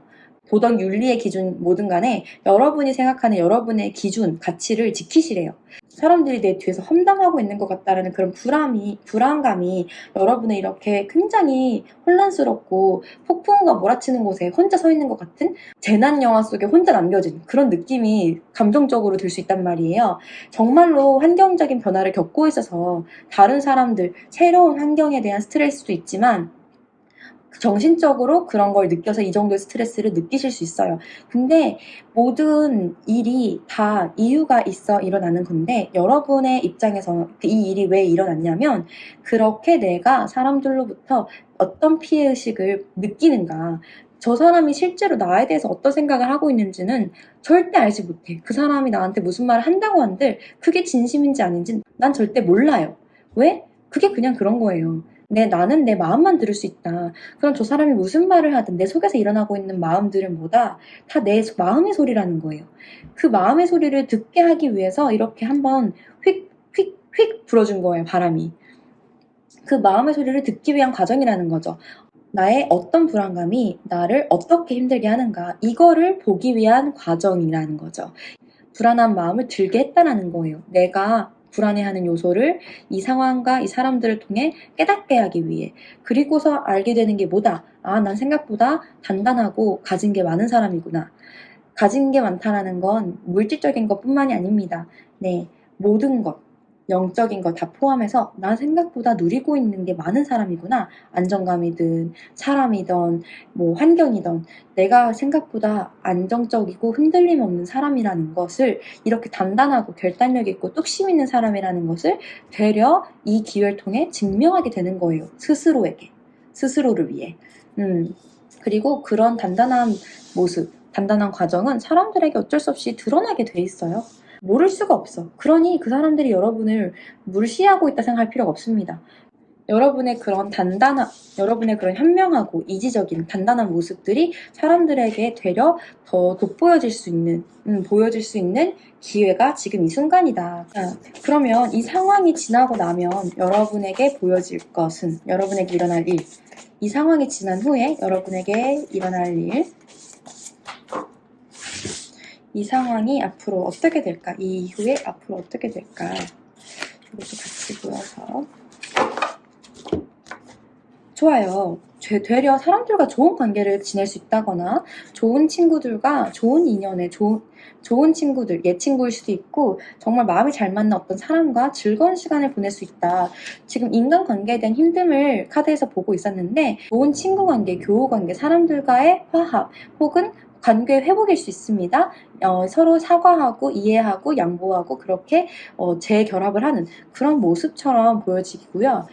도덕 윤리의 기준 뭐든 간에 여러분이 생각하는 여러분의 기준, 가치를 지키시래요. 사람들이 내 뒤에서 험담하고 있는 것 같다라는 그런 불안감이 여러분의 이렇게 굉장히 혼란스럽고 폭풍우가 몰아치는 곳에 혼자 서 있는 것 같은 재난 영화 속에 혼자 남겨진 그런 느낌이 감정적으로 들 수 있단 말이에요. 정말로 환경적인 변화를 겪고 있어서 다른 사람들, 새로운 환경에 대한 스트레스도 있지만 정신적으로 그런 걸 느껴서 이 정도의 스트레스를 느끼실 수 있어요. 근데 모든 일이 다 이유가 있어 일어나는 건데 여러분의 입장에서 이 일이 왜 일어났냐면 그렇게 내가 사람들로부터 어떤 피해의식을 느끼는가, 저 사람이 실제로 나에 대해서 어떤 생각을 하고 있는지는 절대 알지 못해. 그 사람이 나한테 무슨 말을 한다고 한들 그게 진심인지 아닌지 난 절대 몰라요. 왜? 그게 그냥 그런 거예요. 나는 내 마음만 들을 수 있다. 그럼 저 사람이 무슨 말을 하든 내 속에서 일어나고 있는 마음들은 뭐다? 다 내 마음의 소리라는 거예요. 그 마음의 소리를 듣게 하기 위해서 이렇게 한번 휙, 휙, 휙 불어준 거예요, 바람이. 그 마음의 소리를 듣기 위한 과정이라는 거죠. 나의 어떤 불안감이 나를 어떻게 힘들게 하는가, 이거를 보기 위한 과정이라는 거죠. 불안한 마음을 들게 했다라는 거예요. 내가 불안해하는 요소를 이 상황과 이 사람들을 통해 깨닫게 하기 위해. 그리고서 알게 되는 게 뭐다? 아, 난 생각보다 단단하고 가진 게 많은 사람이구나. 가진 게 많다라는 건 물질적인 것뿐만이 아닙니다. 네, 모든 것, 영적인 것 다 포함해서 난 생각보다 누리고 있는 게 많은 사람이구나. 안정감이든 사람이든 뭐 환경이든 내가 생각보다 안정적이고 흔들림 없는 사람이라는 것을, 이렇게 단단하고 결단력 있고 뚝심 있는 사람이라는 것을 되려 이 기회를 통해 증명하게 되는 거예요. 스스로에게. 스스로를 위해. 그리고 그런 단단한 모습, 단단한 과정은 사람들에게 어쩔 수 없이 드러나게 돼 있어요. 모를 수가 없어. 그러니 그 사람들이 여러분을 무시하고 있다 생각할 필요가 없습니다. 여러분의 그런 여러분의 그런 현명하고 이지적인 단단한 모습들이 사람들에게 되려 더 돋보여질 수 있는, 보여질 수 있는 기회가 지금 이 순간이다. 그러면 이 상황이 지나고 나면 여러분에게 보여질 것은, 여러분에게 일어날 일, 이 상황이 지난 후에 여러분에게 일어날 일, 이 상황이 앞으로 어떻게 될까? 이 이후에 앞으로 어떻게 될까? 이것도 같이 보여서. 좋아요. 되려 사람들과 좋은 관계를 지낼 수 있다거나, 좋은 친구들과 좋은 인연에 좋은 친구들, 옛 친구일 수도 있고, 정말 마음이 잘 맞는 어떤 사람과 즐거운 시간을 보낼 수 있다. 지금 인간관계에 대한 힘듦을 카드에서 보고 있었는데, 좋은 친구 관계, 교우 관계, 사람들과의 화합, 혹은 관계 회복일 수 있습니다. 서로 사과하고 이해하고 양보하고 그렇게 재결합을 하는 그런 모습처럼 보여지고요.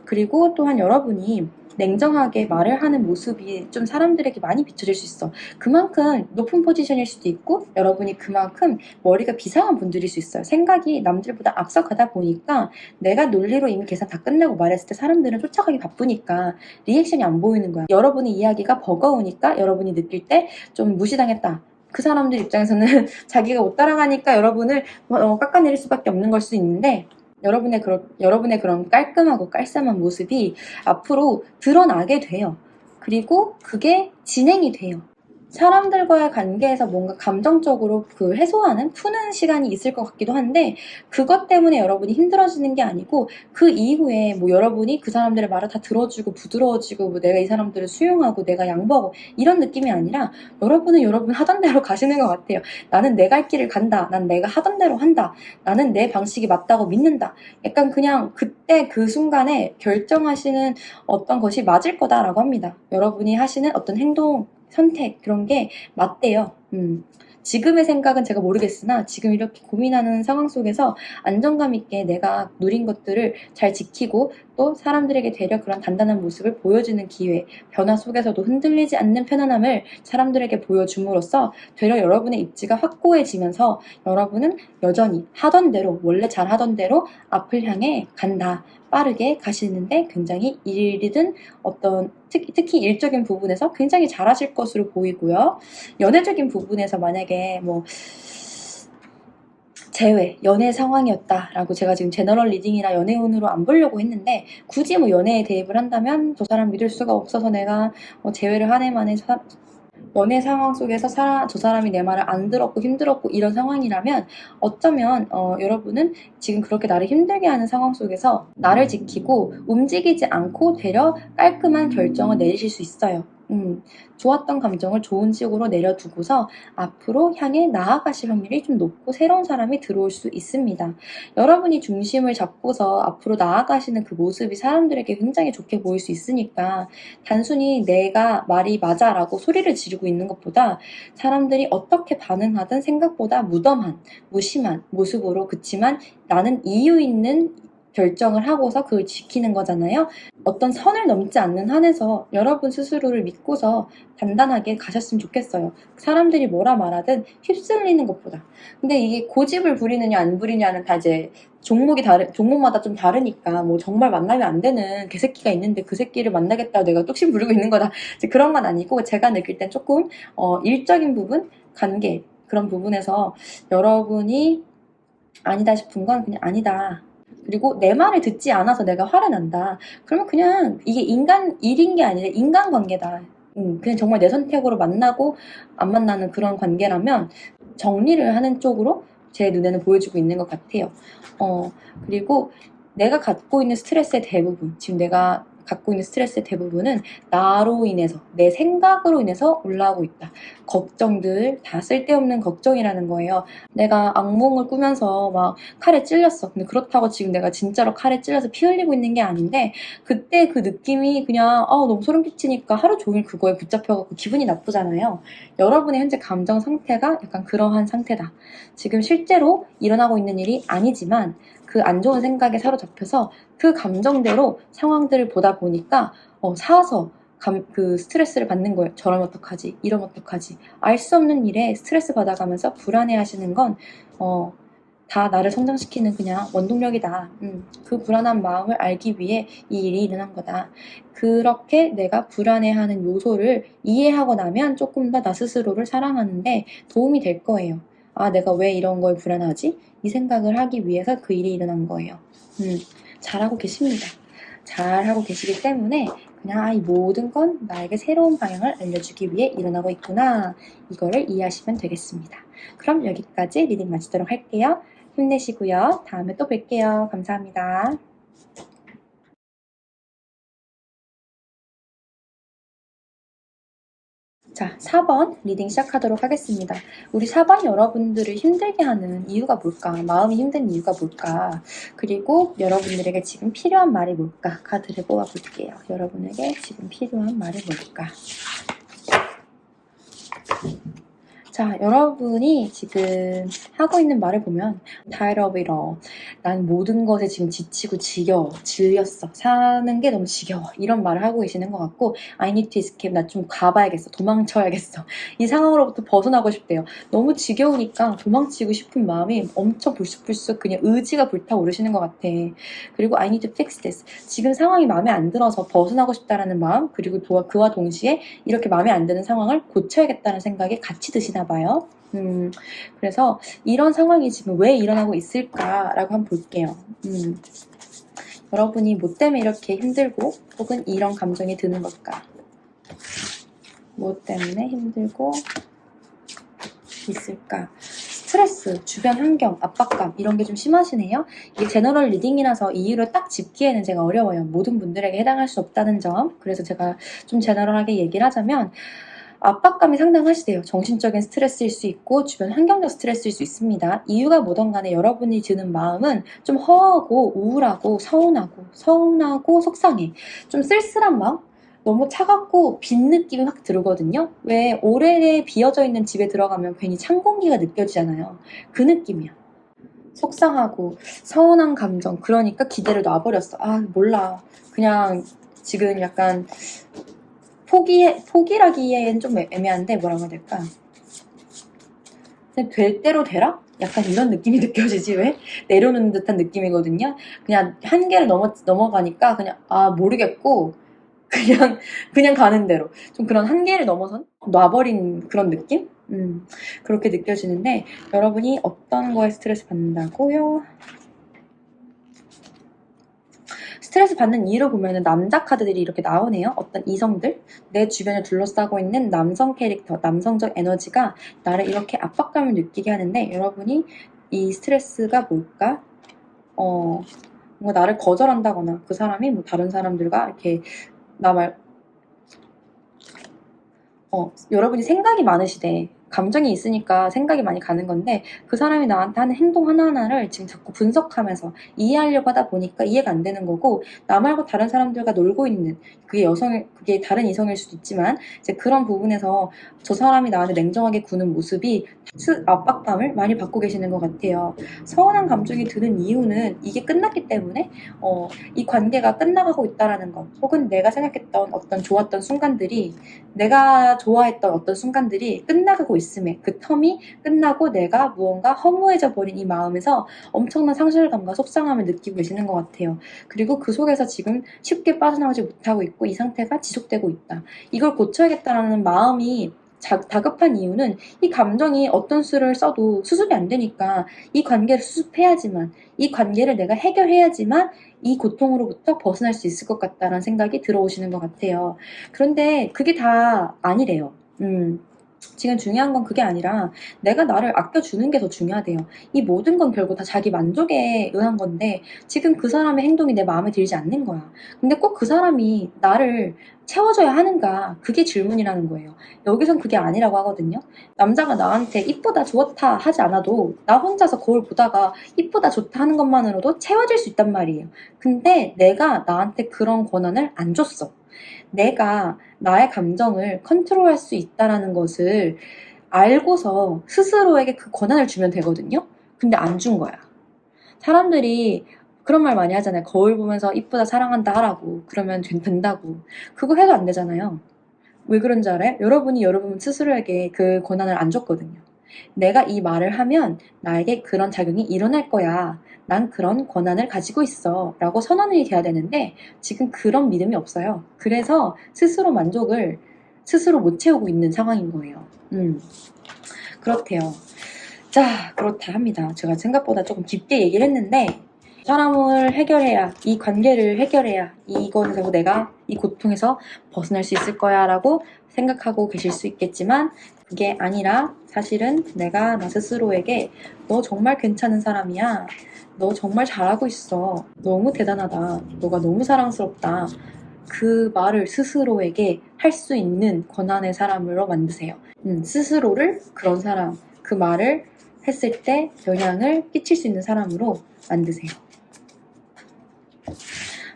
그리고 또한 여러분이 냉정하게 말을 하는 모습이 좀 사람들에게 많이 비춰질 수 있어. 그만큼 높은 포지션일 수도 있고, 여러분이 그만큼 머리가 비상한 분들일 수 있어요. 생각이 남들보다 앞서가다 보니까 내가 논리로 이미 계산 다 끝내고 말했을 때 사람들은 쫓아가기 바쁘니까 리액션이 안 보이는 거야. 여러분의 이야기가 버거우니까 여러분이 느낄 때 좀 무시당했다. 그 사람들 입장에서는 자기가 못 따라가니까 여러분을 깎아내릴 수밖에 없는 걸 수 있는데, 여러분의 그런 깔끔하고 깔쌈한 모습이 앞으로 드러나게 돼요. 그리고 그게 진행이 돼요. 사람들과의 관계에서 뭔가 감정적으로 해소하는, 푸는 시간이 있을 것 같기도 한데, 그것 때문에 여러분이 힘들어지는 게 아니고, 그 이후에 뭐 여러분이 그 사람들의 말을 다 들어주고 부드러워지고, 뭐 내가 이 사람들을 수용하고 내가 양보하고 이런 느낌이 아니라, 여러분은 여러분 하던 대로 가시는 것 같아요. 나는 내 갈 길을 간다. 난 내가 하던 대로 한다. 나는 내 방식이 맞다고 믿는다. 약간 그냥 그때 그 순간에 결정하시는 어떤 것이 맞을 거다라고 합니다. 여러분이 하시는 어떤 행동, 선택, 그런 게 맞대요. 지금의 생각은 제가 모르겠으나 지금 이렇게 고민하는 상황 속에서 안정감 있게 내가 누린 것들을 잘 지키고, 또 사람들에게 되려 그런 단단한 모습을 보여주는 기회, 변화 속에서도 흔들리지 않는 편안함을 사람들에게 보여줌으로써 되려 여러분의 입지가 확고해지면서 여러분은 여전히 하던 대로, 원래 잘 하던 대로 앞을 향해 간다. 빠르게 가시는데 굉장히 일이든 특히 일적인 부분에서 굉장히 잘하실 것으로 보이고요. 연애적인 부분에서 만약에 연애 상황이었다라고, 제가 지금 제너럴 리딩이라 연애운으로 안 보려고 했는데, 굳이 연애에 대입을 한다면 저 사람 믿을 수가 없어서 내가 재회를 한 해 만에 연애 상황 속에서 저 사람이 내 말을 안 들었고 힘들었고 이런 상황이라면, 어쩌면 여러분은 지금 그렇게 나를 힘들게 하는 상황 속에서 나를 지키고 움직이지 않고 되려 깔끔한 결정을 내리실 수 있어요. 좋았던 감정을 좋은 식으로 내려두고서 앞으로 향해 나아가실 확률이 좀 높고 새로운 사람이 들어올 수 있습니다. 여러분이 중심을 잡고서 앞으로 나아가시는 그 모습이 사람들에게 굉장히 좋게 보일 수 있으니까, 단순히 내가 말이 맞아라고 소리를 지르고 있는 것보다 사람들이 어떻게 반응하든 생각보다 무심한 모습으로, 그치만 나는 이유 있는 결정을 하고서 그걸 지키는 거잖아요. 어떤 선을 넘지 않는 한에서 여러분 스스로를 믿고서 단단하게 가셨으면 좋겠어요. 사람들이 뭐라 말하든 휩쓸리는 것보다. 근데 이게 고집을 부리느냐 안 부리냐는 다 이제 종목마다 좀 다르니까, 뭐 정말 만나면 안 되는 개새끼가 있는데 그 새끼를 만나겠다고 내가 뚝심 부리고 있는 거다. 이제 그런 건 아니고, 제가 느낄 땐 조금 일적인 부분, 관계, 그런 부분에서 여러분이 아니다 싶은 건 그냥 아니다. 그리고 내 말을 듣지 않아서 내가 화를 난다. 그러면 그냥 이게 인간 일인 게 아니라 인간관계다. 그냥 정말 내 선택으로 만나고 안 만나는 그런 관계라면 정리를 하는 쪽으로 제 눈에는 보여주고 있는 것 같아요. 그리고 내가 갖고 있는 스트레스의 대부분, 지금 내가 갖고 있는 스트레스의 대부분은 나로 인해서, 내 생각으로 인해서 올라오고 있다. 걱정들 다 쓸데없는 걱정이라는 거예요. 내가 악몽을 꾸면서 막 칼에 찔렸어. 근데 그렇다고 지금 내가 진짜로 칼에 찔려서 피 흘리고 있는 게 아닌데, 그때 그 느낌이 그냥 너무 소름 끼치니까 하루 종일 그거에 붙잡혀갖고 기분이 나쁘잖아요. 여러분의 현재 감정 상태가 약간 그러한 상태다. 지금 실제로 일어나고 있는 일이 아니지만 그 안 좋은 생각에 사로잡혀서 그 감정대로 상황들을 보다 보니까 사서 그 스트레스를 받는 거예요. 저러면 어떡하지? 이러면 어떡하지? 알 수 없는 일에 스트레스 받아가면서 불안해 하시는 건 다 나를 성장시키는 그냥 원동력이다. 그 불안한 마음을 알기 위해 이 일이 일어난 거다. 그렇게 내가 불안해하는 요소를 이해하고 나면 조금 더 나 스스로를 사랑하는데 도움이 될 거예요. 아, 내가 왜 이런 거에 불안하지? 이 생각을 하기 위해서 그 일이 일어난 거예요. 잘하고 계십니다. 잘하고 계시기 때문에 그냥 이 모든 건 나에게 새로운 방향을 알려주기 위해 일어나고 있구나. 이거를 이해하시면 되겠습니다. 그럼 여기까지 리딩 마치도록 할게요. 힘내시고요. 다음에 또 뵐게요. 감사합니다. 자, 4번 리딩 시작하도록 하겠습니다. 우리 4번 여러분들을 힘들게 하는 이유가 뭘까? 마음이 힘든 이유가 뭘까? 그리고 여러분들에게 지금 필요한 말이 뭘까? 카드를 뽑아볼게요. 여러분에게 지금 필요한 말이 뭘까? 자, 여러분이 지금 하고 있는 말을 보면 tired of it all. 난 모든 것에 지금 지치고 지겨워, 질렸어, 사는 게 너무 지겨워, 이런 말을 하고 계시는 것 같고, I need to escape. 나 좀 가봐야겠어, 도망쳐야겠어, 이 상황으로부터 벗어나고 싶대요. 너무 지겨우니까 도망치고 싶은 마음이 엄청 불쑥불쑥 그냥 의지가 불타오르시는 것 같아. 그리고 I need to fix this. 지금 상황이 마음에 안 들어서 벗어나고 싶다라는 마음, 그리고 그와 동시에 이렇게 마음에 안 드는 상황을 고쳐야겠다는 생각이 같이 드시나 봐요. 그래서 이런 상황이 지금 왜 일어나고 있을까라고 한번 볼게요. 여러분이 뭐 때문에 이렇게 힘들고 혹은 이런 감정이 드는 걸까? 뭐 때문에 힘들고 있을까? 스트레스, 주변 환경, 압박감 이런 게 좀 심하시네요. 이게 제너럴 리딩이라서 이유를 딱 짚기에는 제가 어려워요. 모든 분들에게 해당할 수 없다는 점. 그래서 제가 좀 제너럴하게 얘기를 하자면, 압박감이 상당하시대요. 정신적인 스트레스일 수 있고 주변 환경적 스트레스일 수 있습니다. 이유가 뭐든 간에 여러분이 드는 마음은 좀 허하고 우울하고 서운하고 속상해. 좀 쓸쓸한 마음? 너무 차갑고 빈 느낌이 확 들거든요. 왜 오래 비어져 있는 집에 들어가면 괜히 찬 공기가 느껴지잖아요. 그 느낌이야. 속상하고 서운한 감정. 그러니까 기대를 놔버렸어. 아, 몰라. 그냥 지금 약간 포기라기엔 좀 애매한데 뭐라고 해야 될까? 그냥 될 대로 되라? 약간 이런 느낌이 느껴지지. 왜? 내려놓는 듯한 느낌이거든요. 그냥 한계를 넘어가니까 그냥 모르겠고 그냥 가는 대로 좀 그런 한계를 넘어선 놔버린 그런 느낌? 그렇게 느껴지는데, 여러분이 어떤 거에 스트레스 받는다고요? 스트레스 받는 이유를 보면은 남자 카드들이 이렇게 나오네요. 어떤 이성들, 내 주변을 둘러싸고 있는 남성 캐릭터, 남성적 에너지가 나를 이렇게 압박감을 느끼게 하는데, 여러분이 이 스트레스가 뭘까? 뭔가 나를 거절한다거나 그 사람이 뭐 다른 사람들과 이렇게 여러분이 생각이 많으시대. 감정이 있으니까 생각이 많이 가는 건데 그 사람이 나한테 하는 행동 하나하나를 지금 자꾸 분석하면서 이해하려고 하다 보니까 이해가 안 되는 거고 나 말고 다른 사람들과 놀고 있는 그게 다른 이성일 수도 있지만 이제 그런 부분에서 저 사람이 나한테 냉정하게 구는 모습이 압박감을 많이 받고 계시는 것 같아요. 서운한 감정이 드는 이유는 이게 끝났기 때문에 이 관계가 끝나가고 있다라는 것 혹은 내가 생각했던 어떤 좋았던 순간들이 내가 좋아했던 어떤 순간들이 끝나가고 있음에 그 텀이 끝나고 내가 무언가 허무해져 버린 이 마음에서 엄청난 상실감과 속상함을 느끼고 계시는 것 같아요. 그리고 그 속에서 지금 쉽게 빠져나오지 못하고 있고 이 상태가 지속되고 있다. 이걸 고쳐야겠다라는 마음이 다급한 이유는 이 감정이 어떤 수를 써도 수습이 안 되니까 이 관계를 수습해야지만 이 관계를 내가 해결해야지만 이 고통으로부터 벗어날 수 있을 것 같다라는 생각이 들어오시는 것 같아요. 그런데 그게 다 아니래요. 지금 중요한 건 그게 아니라 내가 나를 아껴주는 게 더 중요하대요. 이 모든 건 결국 다 자기 만족에 의한 건데 지금 그 사람의 행동이 내 마음에 들지 않는 거야. 근데 꼭 그 사람이 나를 채워줘야 하는가? 그게 질문이라는 거예요. 여기선 그게 아니라고 하거든요. 남자가 나한테 이쁘다 좋다 하지 않아도 나 혼자서 거울 보다가 이쁘다 좋다 하는 것만으로도 채워질 수 있단 말이에요. 근데 내가 나한테 그런 권한을 안 줬어. 내가 나의 감정을 컨트롤할 수 있다라는 것을 알고서 스스로에게 그 권한을 주면 되거든요. 근데 안 준 거야. 사람들이 그런 말 많이 하잖아요. 거울 보면서 이쁘다 사랑한다 하라고. 그러면 된다고. 그거 해도 안 되잖아요. 왜 그런지 알아요? 여러분이 여러분 스스로에게 그 권한을 안 줬거든요. 내가 이 말을 하면 나에게 그런 작용이 일어날 거야. 난 그런 권한을 가지고 있어. 라고 선언이 돼야 되는데 지금 그런 믿음이 없어요. 그래서 스스로 만족을 스스로 못 채우고 있는 상황인 거예요. 그렇대요. 자, 그렇다 합니다. 제가 생각보다 조금 깊게 얘기를 했는데 사람을 해결해야, 이 관계를 해결해야 이거에서 내가 이 고통에서 벗어날 수 있을 거야 라고 생각하고 계실 수 있겠지만 그게 아니라 사실은 내가 나 스스로에게 너 정말 괜찮은 사람이야. 너 정말 잘하고 있어. 너무 대단하다. 너가 너무 사랑스럽다. 그 말을 스스로에게 할 수 있는 권한의 사람으로 만드세요. 스스로를 그런 사람, 그 말을 했을 때 영향을 끼칠 수 있는 사람으로 만드세요.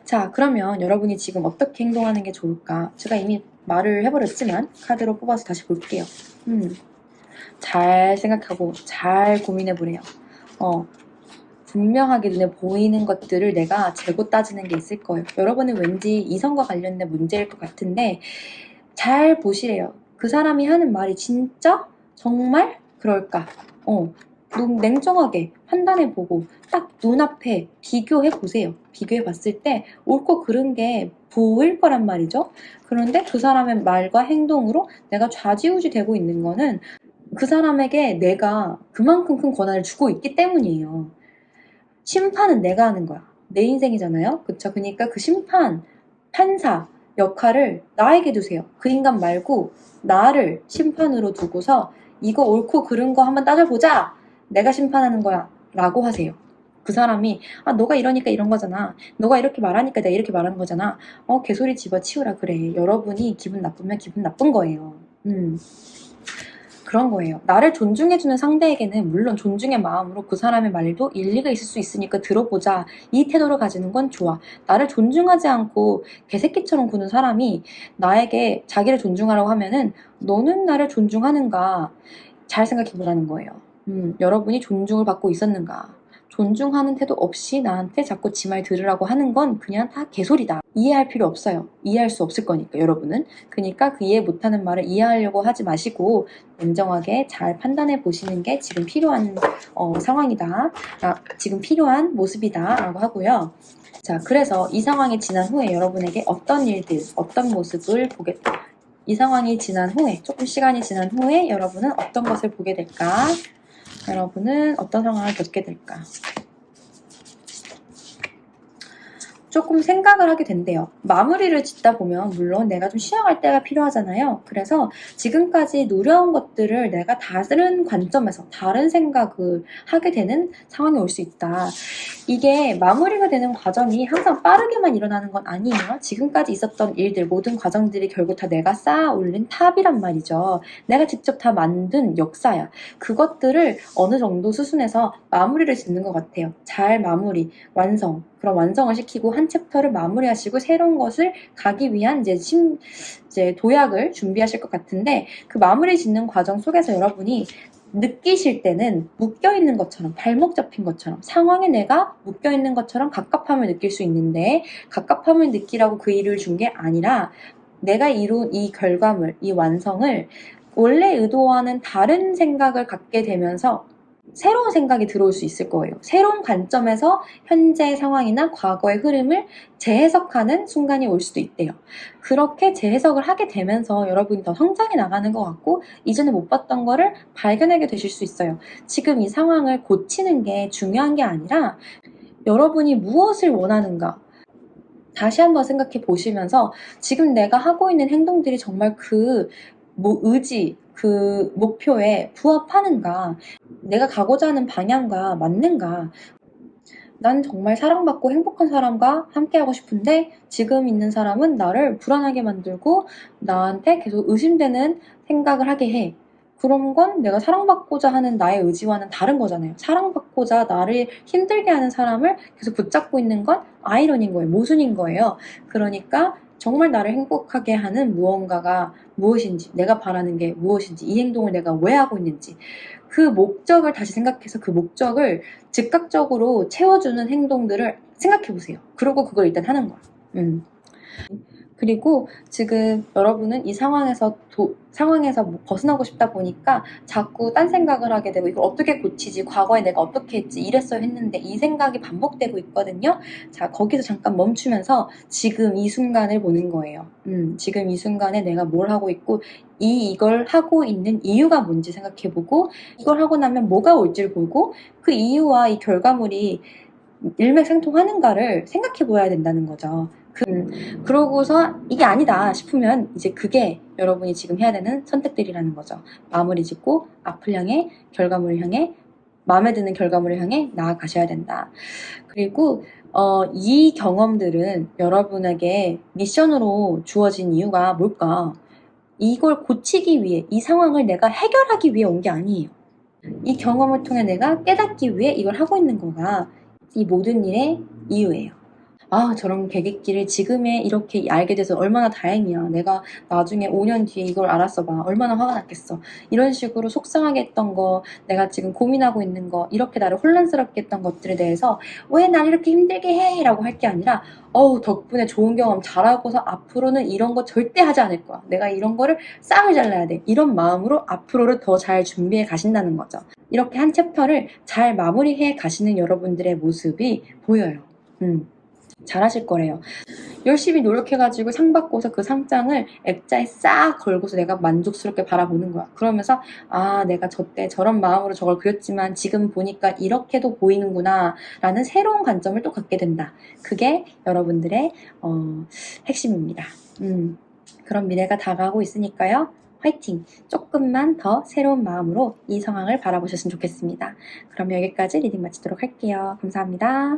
자, 그러면 여러분이 지금 어떻게 행동하는 게 좋을까? 제가 이미 말을 해버렸지만 카드로 뽑아서 다시 볼게요. 잘 생각하고 잘 고민해보래요. 분명하게 눈에 보이는 것들을 내가 재고 따지는 게 있을 거예요. 여러분은 왠지 이성과 관련된 문제일 것 같은데 잘 보시래요. 그 사람이 하는 말이 진짜? 정말? 그럴까? 냉정하게 판단해보고 딱 눈앞에 비교해보세요. 비교해봤을 때 옳고 그른 게 보일 거란 말이죠. 그런데 그 사람의 말과 행동으로 내가 좌지우지 되고 있는 거는 그 사람에게 내가 그만큼 큰 권한을 주고 있기 때문이에요. 심판은 내가 하는 거야. 내 인생이잖아요. 그쵸? 그러니까 그 심판, 판사 역할을 나에게 두세요. 그 인간 말고 나를 심판으로 두고서 이거 옳고 그른 거 한번 따져보자. 내가 심판하는 거야. 라고 하세요. 그 사람이 너가 이러니까 이런 거잖아. 너가 이렇게 말하니까 내가 이렇게 말하는 거잖아. 개소리 집어치우라 그래. 여러분이 기분 나쁘면 기분 나쁜 거예요. 그런 거예요. 나를 존중해주는 상대에게는 물론 존중의 마음으로 그 사람의 말도 일리가 있을 수 있으니까 들어보자. 이 태도를 가지는 건 좋아. 나를 존중하지 않고 개새끼처럼 구는 사람이 나에게 자기를 존중하라고 하면은 너는 나를 존중하는가? 잘 생각해보라는 거예요. 여러분이 존중을 받고 있었는가? 존중하는 태도 없이 나한테 자꾸 지 말 들으라고 하는 건 그냥 다 개소리다. 이해할 필요 없어요. 이해할 수 없을 거니까 여러분은. 그러니까 그 이해 못하는 말을 이해하려고 하지 마시고 냉정하게 잘 판단해 보시는 게 지금 필요한 상황이다. 지금 필요한 모습이다 라고 하고요. 자, 그래서 이 상황이 지난 후에 여러분에게 어떤 일들, 어떤 모습을 이 상황이 지난 후에, 조금 시간이 지난 후에 여러분은 어떤 것을 보게 될까? 여러분은 어떤 상황을 겪게 될까? 조금 생각을 하게 된대요. 마무리를 짓다 보면 물론 내가 좀 쉬어갈 때가 필요하잖아요. 그래서 지금까지 누려온 것들을 내가 다른 관점에서 다른 생각을 하게 되는 상황이 올 수 있다. 이게 마무리가 되는 과정이 항상 빠르게만 일어나는 건 아니에요. 지금까지 있었던 일들, 모든 과정들이 결국 다 내가 쌓아 올린 탑이란 말이죠. 내가 직접 다 만든 역사야. 그것들을 어느 정도 수순에서 마무리를 짓는 것 같아요. 잘 마무리, 완성. 그런 완성을 시키고 한 챕터를 마무리하시고 새로운 것을 가기 위한 이제 도약을 준비하실 것 같은데, 그 마무리 짓는 과정 속에서 여러분이 느끼실 때는 묶여있는 것처럼, 발목 잡힌 것처럼, 상황에 내가 묶여있는 것처럼 갑갑함을 느낄 수 있는데, 갑갑함을 느끼라고 그 일을 준 게 아니라 내가 이룬 이 결과물, 이 완성을 원래 의도와는 다른 생각을 갖게 되면서 새로운 생각이 들어올 수 있을 거예요. 새로운 관점에서 현재 상황이나 과거의 흐름을 재해석하는 순간이 올 수도 있대요. 그렇게 재해석을 하게 되면서 여러분이 더 성장해 나가는 것 같고, 이전에 못 봤던 거를 발견하게 되실 수 있어요. 지금 이 상황을 고치는 게 중요한 게 아니라 여러분이 무엇을 원하는가, 다시 한번 생각해 보시면서 지금 내가 하고 있는 행동들이 정말 그 의지, 그 목표에 부합하는가, 내가 가고자 하는 방향과 맞는가. 난 정말 사랑받고 행복한 사람과 함께하고 싶은데 지금 있는 사람은 나를 불안하게 만들고 나한테 계속 의심되는 생각을 하게 해. 그런 건 내가 사랑받고자 하는 나의 의지와는 다른 거잖아요. 사랑받고자 나를 힘들게 하는 사람을 계속 붙잡고 있는 건 아이러니인 거예요. 모순인 거예요. 그러니까 정말 나를 행복하게 하는 무언가가 무엇인지, 내가 바라는 게 무엇인지, 이 행동을 내가 왜 하고 있는지, 그 목적을 다시 생각해서 그 목적을 즉각적으로 채워주는 행동들을 생각해 보세요. 그러고 그걸 일단 하는 거야. 그리고 지금 여러분은 이 상황에서 벗어나고 싶다 보니까 자꾸 딴 생각을 하게 되고, 이걸 어떻게 고치지, 과거에 내가 어떻게 했지, 이랬어야 했는데, 이 생각이 반복되고 있거든요. 자, 거기서 잠깐 멈추면서 지금 이 순간을 보는 거예요. 지금 이 순간에 내가 뭘 하고 있고 이걸 하고 있는 이유가 뭔지 생각해보고, 이걸 하고 나면 뭐가 올지를 보고, 그 이유와 이 결과물이 일맥상통하는가를 생각해 보아야 된다는 거죠. 그러고서 이게 아니다 싶으면 이제 그게 여러분이 지금 해야 되는 선택들이라는 거죠. 마무리 짓고 앞을 향해, 결과물을 향해, 마음에 드는 결과물을 향해 나아가셔야 된다. 그리고 이 경험들은 여러분에게 미션으로 주어진 이유가 뭘까? 이걸 고치기 위해, 이 상황을 내가 해결하기 위해 온 게 아니에요. 이 경험을 통해 내가 깨닫기 위해 이걸 하고 있는 거가 이 모든 일의 이유예요. 아, 저런 계획기를 지금에 이렇게 알게 돼서 얼마나 다행이야. 내가 나중에 5년 뒤에 이걸 알았어 봐. 얼마나 화가 났겠어. 이런 식으로 속상하게 했던 거, 내가 지금 고민하고 있는 거, 이렇게 나를 혼란스럽게 했던 것들에 대해서 왜 날 이렇게 힘들게 해? 라고 할 게 아니라, 덕분에 좋은 경험 잘하고서 앞으로는 이런 거 절대 하지 않을 거야. 내가 이런 거를 싹을 잘라야 돼. 이런 마음으로 앞으로를 더 잘 준비해 가신다는 거죠. 이렇게 한 챕터를 잘 마무리해 가시는 여러분들의 모습이 보여요. 잘하실 거래요. 열심히 노력해가지고 상 받고서 그 상장을 액자에 싹 걸고서 내가 만족스럽게 바라보는 거야. 그러면서 내가 저때 저런 마음으로 저걸 그렸지만 지금 보니까 이렇게도 보이는구나 라는 새로운 관점을 또 갖게 된다. 그게 여러분들의 핵심입니다. 그런 미래가 다가오고 있으니까요. 화이팅! 조금만 더 새로운 마음으로 이 상황을 바라보셨으면 좋겠습니다. 그럼 여기까지 리딩 마치도록 할게요. 감사합니다.